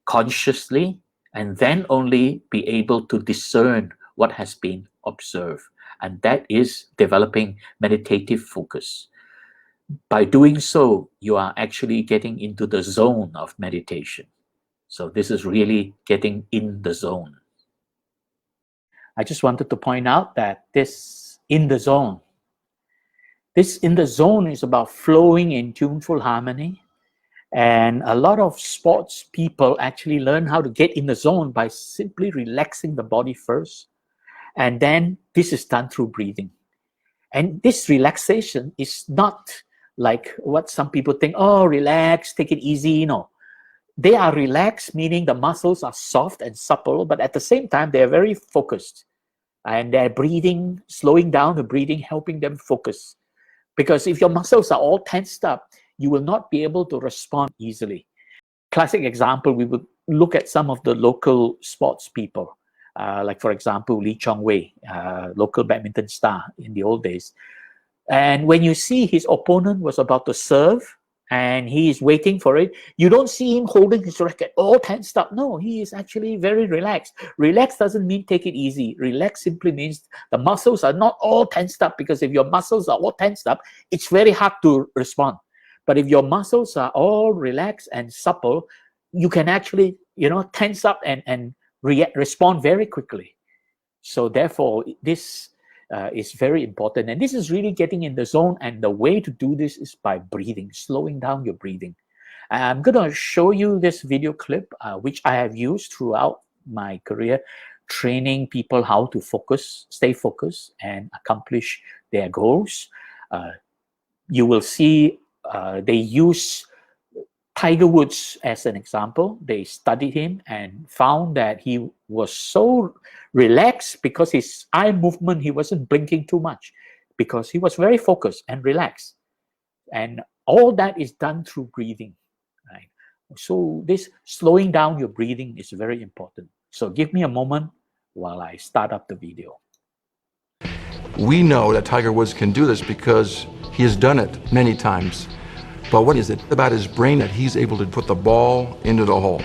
S1: consciously, and then only be able to discern what has been observed. And that is developing meditative focus. By doing so, you are actually getting into the zone of meditation. So this is really getting in the zone. I just wanted to point out that this in the zone is about flowing in tuneful harmony. And a lot of sports people actually learn how to get in the zone by simply relaxing the body first. And then this is done through breathing. And this relaxation is not like what some people think, oh, relax, take it easy. No. They are relaxed, meaning the muscles are soft and supple, but at the same time, they are very focused. And their breathing, slowing down the breathing, helping them focus. Because if your muscles are all tensed up, you will not be able to respond easily. Classic example, we would look at some of the local sports people. Like, for example, Lee Chong Wei, local badminton star in the old days. And when you see his opponent was about to serve, and he is waiting for it, you don't see him holding his racket all tensed up. No, he is actually very relaxed. Relaxed doesn't mean take it easy. Relaxed simply means the muscles are not all tensed up, because if your muscles are all tensed up, it's very hard to respond. But if your muscles are all relaxed and supple, you can actually, tense up and respond very quickly. So therefore, this is very important. And this is really getting in the zone. And the way to do this is by breathing, slowing down your breathing. I'm going to show you this video clip, which I have used throughout my career, training people how to focus, stay focused, and accomplish their goals. You will see they use Tiger Woods as an example. They studied him and found that he was so relaxed because his eye movement, he wasn't blinking too much, because he was very focused and relaxed. And all that is done through breathing. Right? So this slowing down your breathing is very important. So give me a moment while I start up the video.
S10: We know that Tiger Woods can do this because he has done it many times. But what is it about his brain that he's able to put the ball into the hole?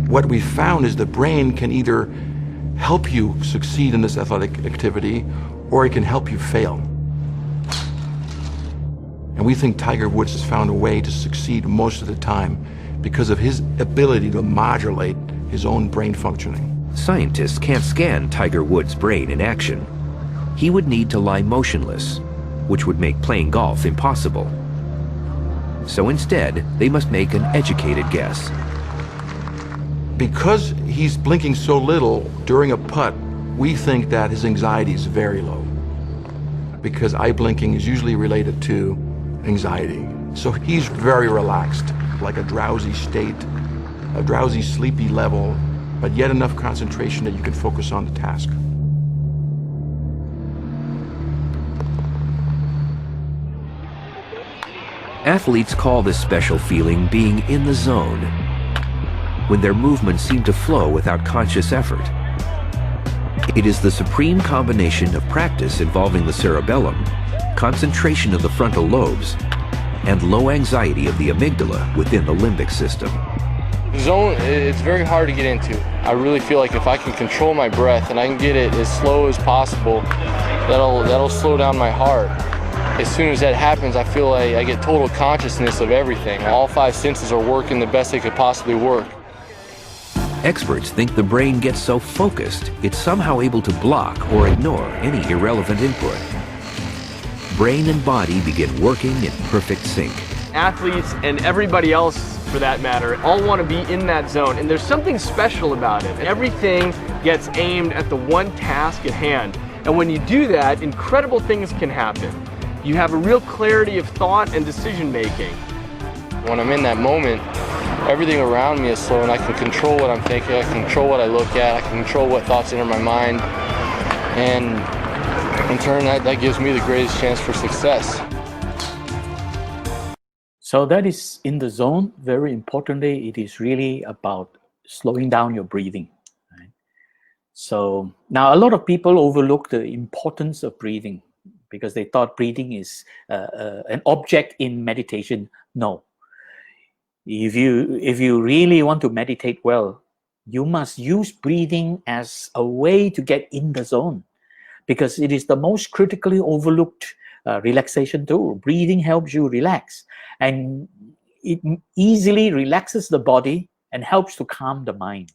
S10: What we found is the brain can either help you succeed in this athletic activity, or it can help you fail. And we think Tiger Woods has found a way to succeed most of the time because of his ability to modulate his own brain functioning.
S11: Scientists can't scan Tiger Woods' brain in action. He would need to lie motionless, which would make playing golf impossible. So instead, they must make an educated guess.
S10: Because he's blinking so little during a putt, we think that his anxiety is very low. Because eye blinking is usually related to anxiety. So he's very relaxed, like a drowsy state, a drowsy, sleepy level, but yet enough concentration that you can focus on the task.
S11: Athletes call this special feeling being in the zone, when their movements seem to flow without conscious effort. It is the supreme combination of practice involving the cerebellum, concentration of the frontal lobes, and low anxiety of the amygdala within the limbic system.
S12: Zone, it's very hard to get into. I really feel like if I can control my breath and I can get it as slow as possible, that'll slow down my heart. As soon as that happens, I feel like I get total consciousness of everything. All five senses are working the best they could possibly work.
S11: Experts think the brain gets so focused, it's somehow able to block or ignore any irrelevant input. Brain and body begin working in perfect sync.
S13: Athletes and everybody else, for that matter, all want to be in that zone, and there's something special about it. Everything gets aimed at the one task at hand, and when you do that, incredible things can happen. You have a real clarity of thought and decision making.
S12: When I'm in that moment, everything around me is slow, and I can control what I'm thinking, I can control what I look at, I can control what thoughts enter my mind, and in turn, that gives me the greatest chance for success.
S1: So that is in the zone. Very importantly, it is really about slowing down your breathing. Right? So now a lot of people overlook the importance of breathing because they thought breathing is an object in meditation. No. If you really want to meditate well, you must use breathing as a way to get in the zone, because it is the most critically overlooked relaxation tool. Breathing helps you relax, and it easily relaxes the body and helps to calm the mind.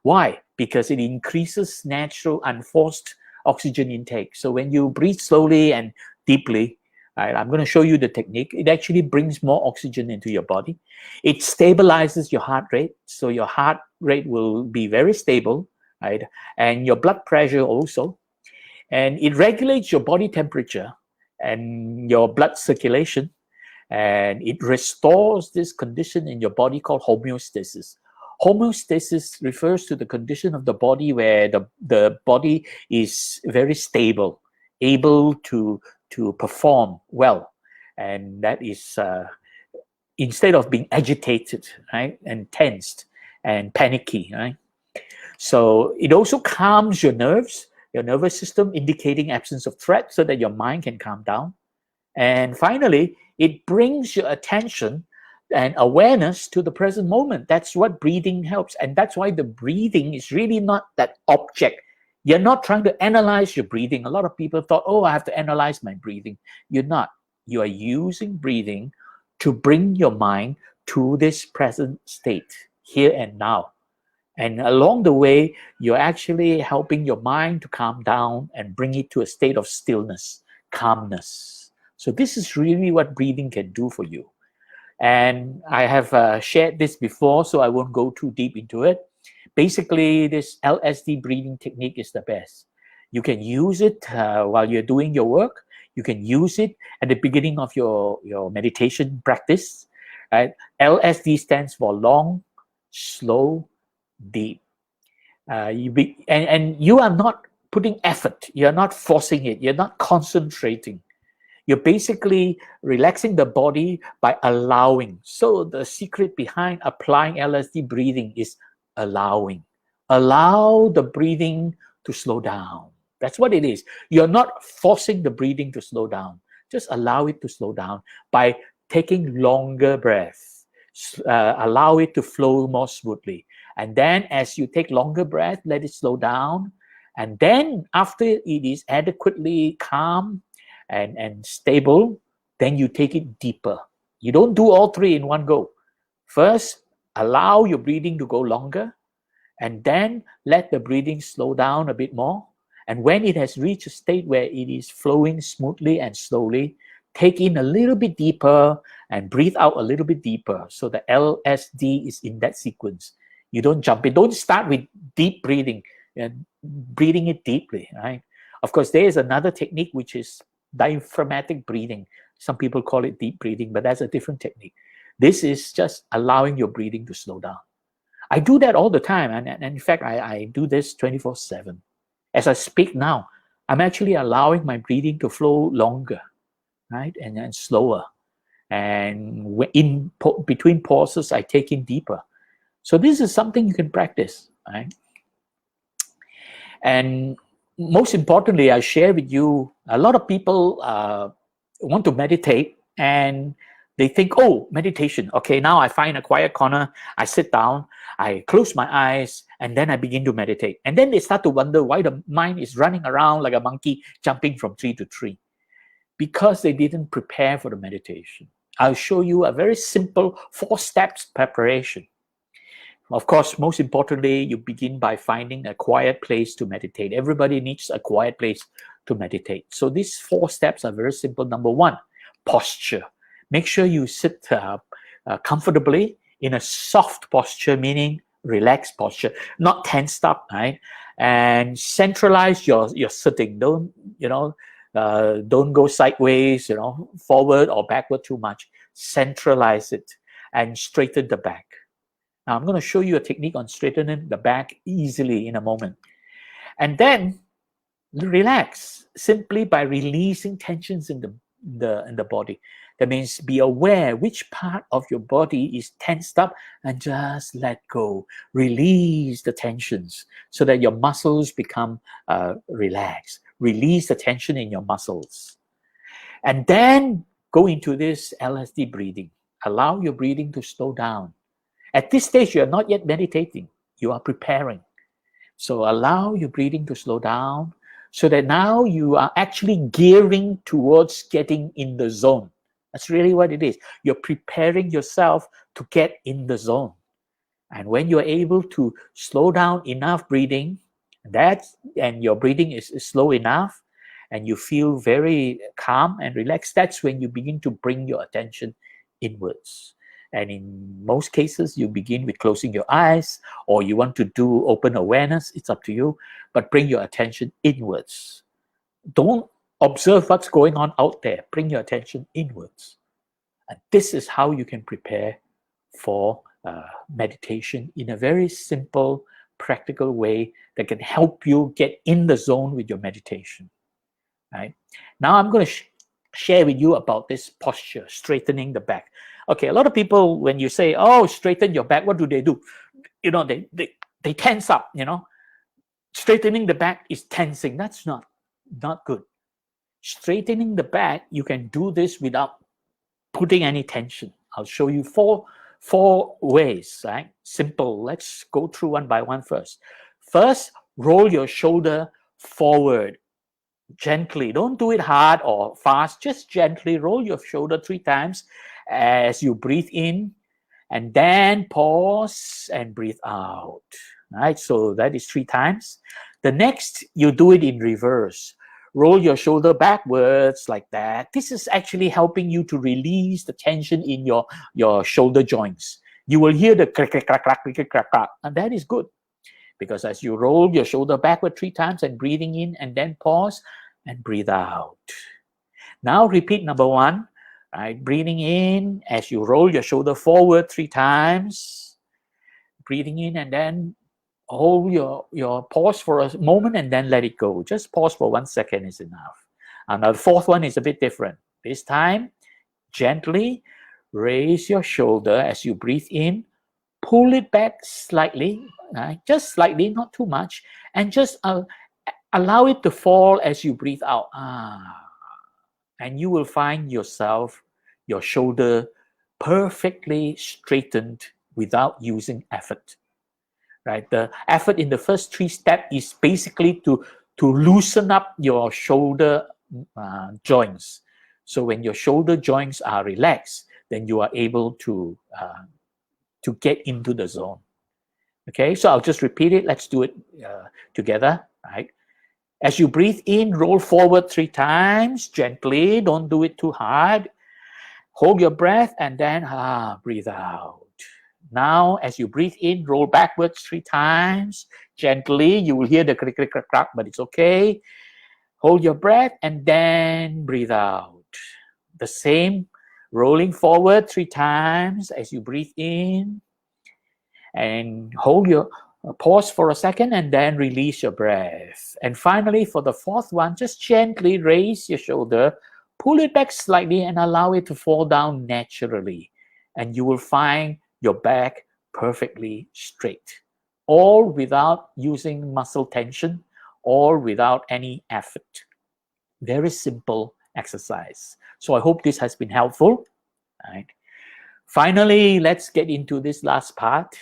S1: Why? Because it increases natural unforced oxygen intake. So when you breathe slowly and deeply, Right? I'm going to show you the technique. It actually brings more oxygen into your body. It stabilizes your heart rate, so your heart rate will be very stable, right? And your blood pressure also. And it regulates your body temperature and your blood circulation, and it restores this condition in your body called homeostasis. Homeostasis refers to the condition of the body where the body is very stable, able to perform well, and that is instead of being agitated, right, and tensed and panicky, right? So it also calms your nerves, your nervous system, indicating absence of threat so that your mind can calm down. And finally, it brings your attention and awareness to the present moment. That's what breathing helps. And that's why the breathing is really not that object. You're not trying to analyze your breathing. A lot of people thought, oh, I have to analyze my breathing. You're not. You are using breathing to bring your mind to this present state, here and now. And along the way, you're actually helping your mind to calm down and bring it to a state of stillness, calmness. So this is really what breathing can do for you. And I have shared this before, so I won't go too deep into it. Basically, this LSD breathing technique is the best. You can use it while you're doing your work. You can use it at the beginning of your meditation practice. Right? LSD stands for long, slow, deep. And you are not putting effort. You're not forcing it. You're not concentrating. You're basically relaxing the body by allowing. So the secret behind applying LSD breathing is allowing. Allow the breathing to slow down. That's what it is. You're not forcing the breathing to slow down. Just allow it to slow down by taking longer breaths. Allow it to flow more smoothly. And then as you take longer breath, let it slow down. And then after it is adequately calm and stable, then you take it deeper. You don't do all three in one go. First, allow your breathing to go longer, and then let the breathing slow down a bit more. And when it has reached a state where it is flowing smoothly and slowly, take in a little bit deeper and breathe out a little bit deeper. So the LSD is in that sequence. You don't jump in. Don't start with deep breathing, breathing it deeply, right? Of course, there is another technique which is diaphragmatic breathing. Some people call it deep breathing, but that's a different technique. This is just allowing your breathing to slow down. I do that all the time, and in fact, I do this 24/7. As I speak now, I'm actually allowing my breathing to flow longer, right, and slower. And between pauses, I take in deeper. So this is something you can practice, right? And most importantly, I share with you, a lot of people want to meditate and they think, oh, meditation. Okay, now I find a quiet corner, I sit down, I close my eyes, and then I begin to meditate. And then they start to wonder why the mind is running around like a monkey jumping from tree to tree. Because they didn't prepare for the meditation. I'll show you a very simple 4 steps preparation. Of course, most importantly, you begin by finding a quiet place to meditate. Everybody needs a quiet place to meditate. So these 4 steps are very simple. Number 1, posture. Make sure you sit comfortably in a soft posture, meaning relaxed posture, not tensed up, right? And centralize your sitting. Don't go sideways, forward or backward too much. Centralize it and straighten the back. Now, I'm going to show you a technique on straightening the back easily in a moment. And then relax simply by releasing tensions in the body. That means be aware which part of your body is tensed up and just let go. Release the tensions so that your muscles become relaxed. Release the tension in your muscles. And then go into this LSD breathing. Allow your breathing to slow down. At this stage, you are not yet meditating. You are preparing. So allow your breathing to slow down so that now you are actually gearing towards getting in the zone. That's really what it is. You're preparing yourself to get in the zone. And when you're able to slow down enough breathing, and your breathing is slow enough, and you feel very calm and relaxed, that's when you begin to bring your attention inwards. And in most cases, you begin with closing your eyes, or you want to do open awareness, it's up to you, but bring your attention inwards. Don't observe what's going on out there. Bring your attention inwards. And this is how you can prepare for meditation in a very simple, practical way that can help you get in the zone with your meditation. Right? Now I'm going to share with you about this posture, straightening the back. Okay, a lot of people, when you say, oh, straighten your back, what do? You know, they tense up, you know. Straightening the back is tensing. That's not good. Straightening the back, you can do this without putting any tension. I'll show you four ways, right? Simple. Let's go through one by one first. First, roll your shoulder forward gently. Don't do it hard or fast. Just gently roll your shoulder 3 times as you breathe in, and then pause and breathe out. Right? So that is 3 times. The next, you do it in reverse. Roll your shoulder backwards like that. This is actually helping you to release the tension in your shoulder joints. You will hear the crack, crack, crack, crack, crack, crack, crack, and that is good. Because as you roll your shoulder backward 3 times and breathing in, and then pause and breathe out. Now repeat number 1. Right? Breathing in as you roll your shoulder forward 3 times. Breathing in, and then hold your pause for a moment and then let it go. Just pause for 1 second is enough. And the 4th one is a bit different. This time, gently raise your shoulder as you breathe in. Pull it back slightly, right? Just slightly, not too much. And just allow it to fall as you breathe out. And you will find yourself, your shoulder perfectly straightened without using effort. Right? The effort in the first 3 steps is basically to loosen up your shoulder joints. So when your shoulder joints are relaxed, then you are able to get into the zone. Okay, so I'll just repeat it. Let's do it together. Right? As you breathe in, roll forward 3 times gently. Don't do it too hard. Hold your breath and then breathe out. Now, as you breathe in, roll backwards 3 times gently. You will hear the click, click, click, click, but it's okay. Hold your breath and then breathe out. The same, rolling forward 3 times as you breathe in, and hold your pause for a second and then release your breath. And finally, for the 4th one, just gently raise your shoulder, pull it back slightly and allow it to fall down naturally. And you will find your back perfectly straight, all without using muscle tension, all without any effort. Very simple exercise. So I hope this has been helpful. Right. Finally, let's get into this last part.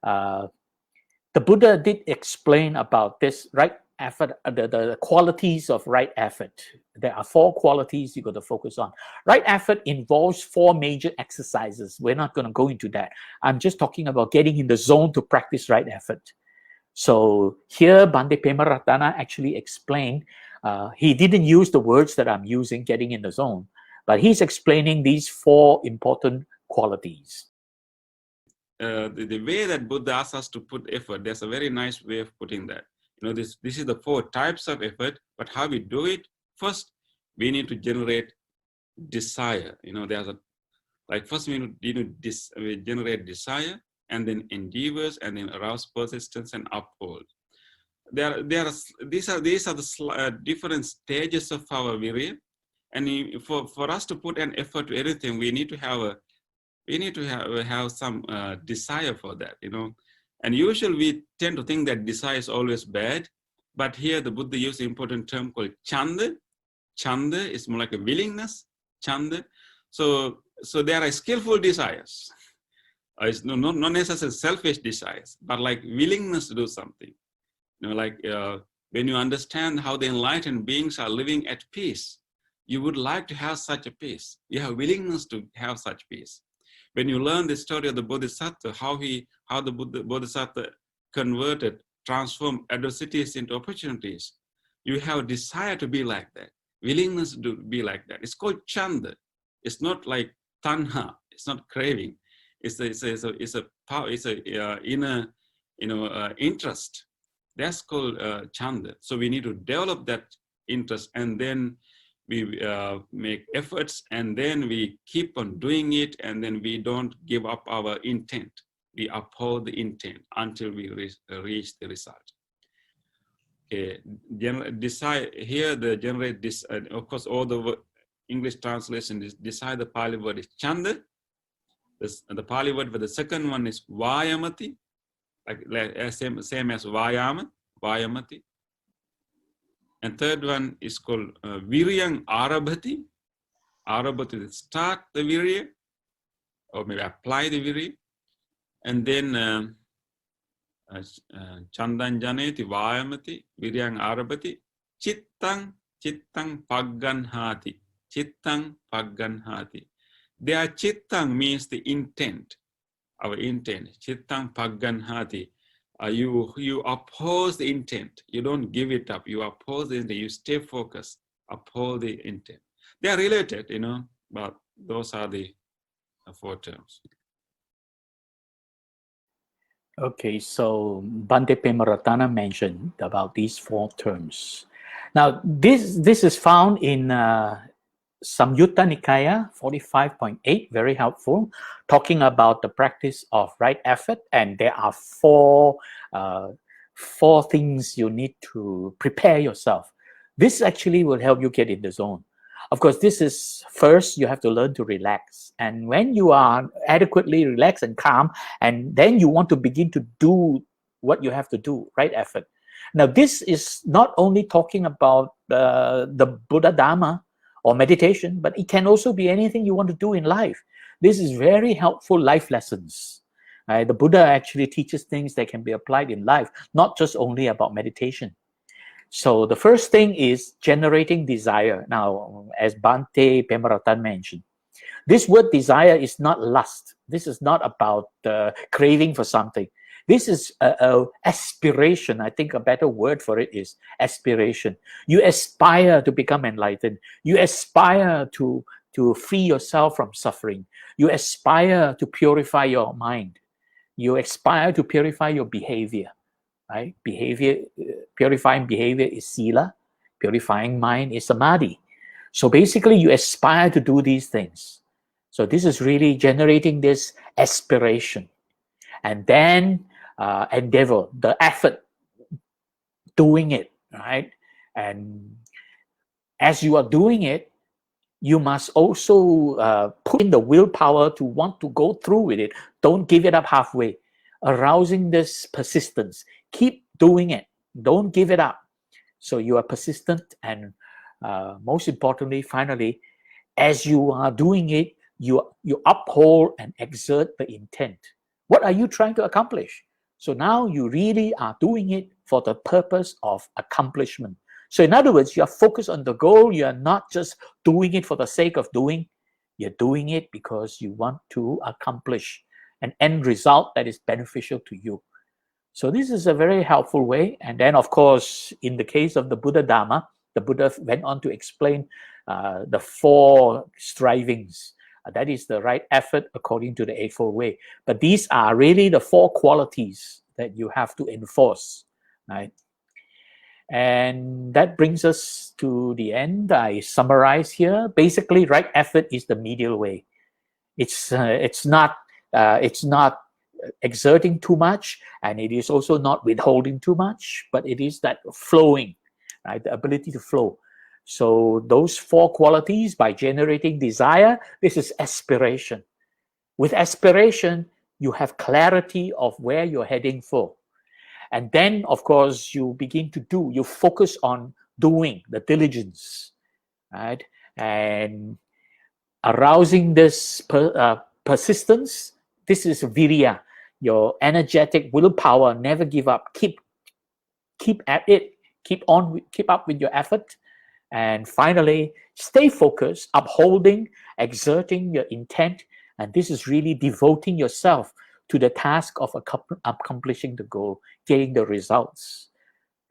S1: The Buddha did explain about this right effort, the qualities of right effort. There are 4 qualities you got to focus on. Right effort involves 4 major exercises. We're not going to go into that. I'm just talking about getting in the zone to practice right effort. So here, Bhante Pemaratana actually explained, he didn't use the words that I'm using, getting in the zone, but he's explaining these 4 important qualities.
S14: The way that Buddha asks us to put effort, there's a very nice way of putting that. You know, this is the 4 types of effort, but how we do it? First, we need to generate desire. You know, first we need to generate desire, and then endeavors, and then arouse persistence and uphold. These are the different stages of our virya, and for us to put an effort to anything, we need to have some desire for that, you know. And usually we tend to think that desire is always bad, but here the Buddha used an important term called chanda. Chanda is more like a willingness, chanda. So there are skillful desires. It's not necessarily selfish desires, but like willingness to do something. You know, like when you understand how the enlightened beings are living at peace, you would like to have such a peace. You have willingness to have such peace. When you learn the story of the Bodhisattva, how the Bodhisattva transformed adversities into opportunities, you have desire to be like that, willingness to be like that. It's called chanda. It's not like tanha. It's not craving. It's a power. It's a inner, interest. That's called chanda. So we need to develop that interest, and then we make efforts, and then we keep on doing it, and then we don't give up our intent. We uphold the intent until we reach the result. Okay. Here the generate of course all the English translation is decide. The Pali word is chanda. The Pali word for the second one is vayamati, like same as vayamati. And third one is called viryang arabhati. Arabhati is start the virya, or maybe apply the virya. And then chandan janeti vayamati, viryang arabhati, chittang pagganhati. Chittang pagganhati. There chittang means the intent, our intent. Chittang pagganhati. You oppose the intent. You don't give it up. You oppose the intent. You stay focused. Uphold the intent. They are related, but those are the 4 terms.
S1: Okay, so Bhante Pemaratana mentioned about these 4 terms. Now, this is found in Samyutta Nikaya 45.8, very helpful, talking about the practice of right effort, and there are 4 things you need to prepare yourself. This actually will help you get in the zone. Of course, this is first, you have to learn to relax. And when you are adequately relaxed and calm, and then you want to begin to do what you have to do, right effort. Now, this is not only talking about the Buddha Dharma or meditation, but it can also be anything you want to do in life. This is very helpful life lessons. The Buddha actually teaches things that can be applied in life, not just only about meditation. So the first thing is generating desire. Now, as Bhante Pemaratana mentioned, this word desire is not lust. This is not about craving for something. This is aspiration. I think a better word for it is aspiration. You aspire to become enlightened. You aspire to free yourself from suffering. You aspire to purify your mind. You aspire to purify your behavior. Right? Purifying behavior is sila. Purifying mind is samadhi. So basically, you aspire to do these things. So this is really generating this aspiration. And then endeavor, the effort, doing it, right? And as you are doing it, you must also put in the willpower to want to go through with it. Don't give it up halfway. Arousing this persistence. Keep doing it. Don't give it up. So you are persistent, and most importantly, finally, as you are doing it, you uphold and exert the intent. What are you trying to accomplish? So now you really are doing it for the purpose of accomplishment. So in other words, you are focused on the goal. You are not just doing it for the sake of doing. You're doing it because you want to accomplish an end result that is beneficial to you. So this is a very helpful way. And then, of course, in the case of the Buddha Dharma, the Buddha went on to explain the 4 strivings. That is the right effort according to the Eightfold Way. But these are really the 4 qualities that you have to enforce, right? And that brings us to the end. I summarize here. Basically, right effort is the medial way. It's not exerting too much, and it is also not withholding too much, but it is that flowing, right? The ability to flow. So those 4 qualities, by generating desire, this is aspiration. With aspiration, you have clarity of where you're heading for. And then, of course, you begin to do, you focus on doing, the diligence, right? And arousing this persistence, this is virya, your energetic willpower. Never give up. Keep at it. Keep up with your effort. And finally, stay focused, upholding, exerting your intent. And this is really devoting yourself to the task of accomplishing the goal, getting the results.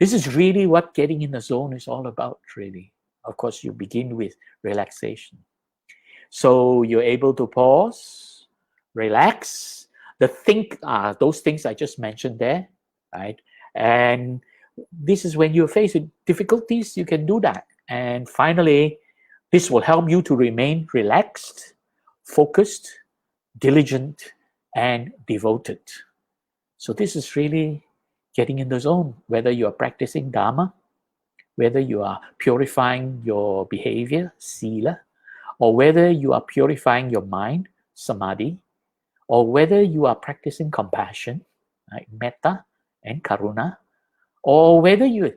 S1: This is really what getting in the zone is all about, really. Of course, you begin with relaxation. So you're able to pause, relax. Those things I just mentioned there, right? And this is when you're faced with difficulties, you can do that. And finally, this will help you to remain relaxed, focused, diligent, and devoted. So this is really getting in the zone, whether you are practicing Dharma, whether you are purifying your behavior, Sila, or whether you are purifying your mind, Samadhi, or whether you are practicing compassion, like Metta and Karuna, or whether you're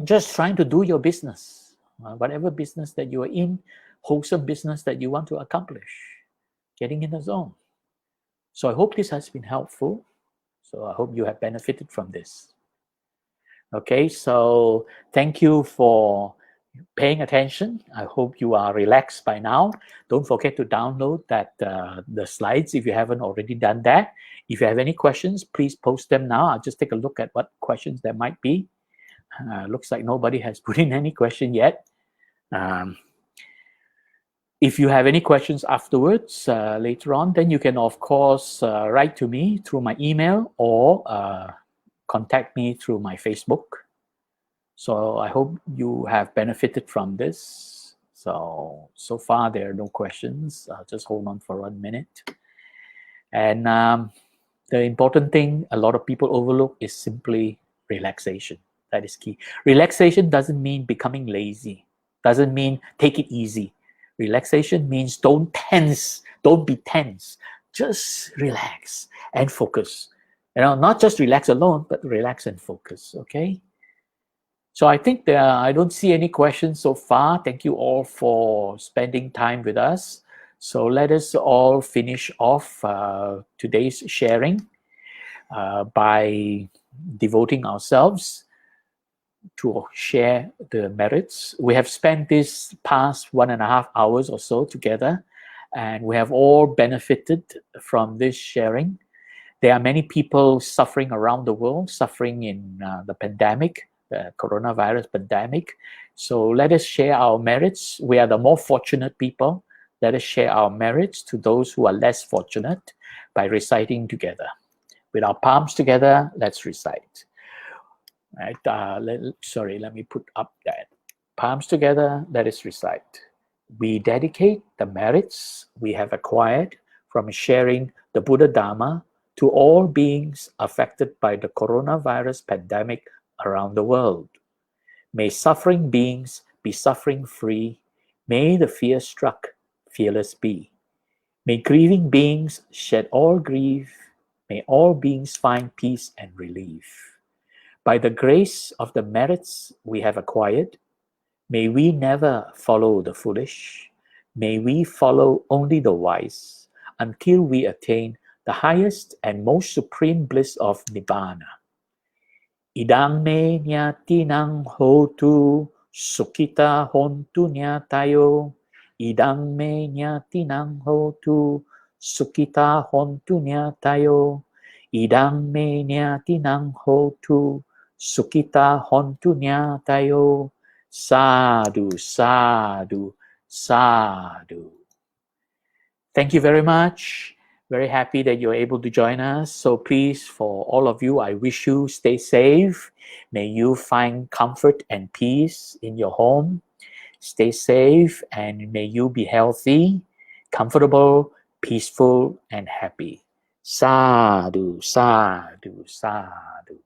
S1: just trying to do your business, whatever business that you are in, wholesome business that you want to accomplish, getting in the zone. So I hope this has been helpful. So I hope you have benefited from this. Okay, so thank you for paying attention. I hope you are relaxed by now. Don't forget to download the slides if you haven't already done that. If you have any questions, please post them now. I'll just take a look at what questions there might be. Looks like nobody has put in any question yet. If you have any questions afterwards, later on, then you can, of course, write to me through my email or contact me through my Facebook. So I hope you have benefited from this. So far there are no questions. Just hold on for 1 minute. And the important thing a lot of people overlook is simply relaxation. That is key. Relaxation doesn't mean becoming lazy. Doesn't mean take it easy. Relaxation means don't tense. Don't be tense. Just relax and focus. Not just relax alone, but relax and focus. Okay. So I think I don't see any questions so far. Thank you all for spending time with us. So let us all finish off today's sharing by devoting ourselves to share the merits. We have spent this past 1.5 hours or so together, and we have all benefited from this sharing. There are many people suffering around the world, suffering in the pandemic, the coronavirus pandemic. So let us share our merits. We are the more fortunate people. Let us share our merits to those who are less fortunate by reciting together. With our palms together, let's recite. Right? Let me put up that. Palms together, let us recite. We dedicate the merits we have acquired from sharing the Buddha Dharma to all beings affected by the coronavirus pandemic around the world. May suffering beings be suffering free. May the fear-struck fearless be. May grieving beings shed all grief. May all beings find peace and relief. By the grace of the merits we have acquired, may we never follow the foolish. May we follow only the wise until we attain the highest and most supreme bliss of Nibbana. Idang me nyatinang hotu sukita hontu nyatayo. Idang me nyatinang hotu sukita hontu nyatayo. Idang me nyatinang hotu sukita hontu nyatayo. Sadhu, sadhu, sadhu. Thank you very much. Very happy that you're able to join us. So please, for all of you, I wish you stay safe. May you find comfort and peace in your home. Stay safe and may you be healthy, comfortable, peaceful, and happy. Sadhu, sadhu, sadhu.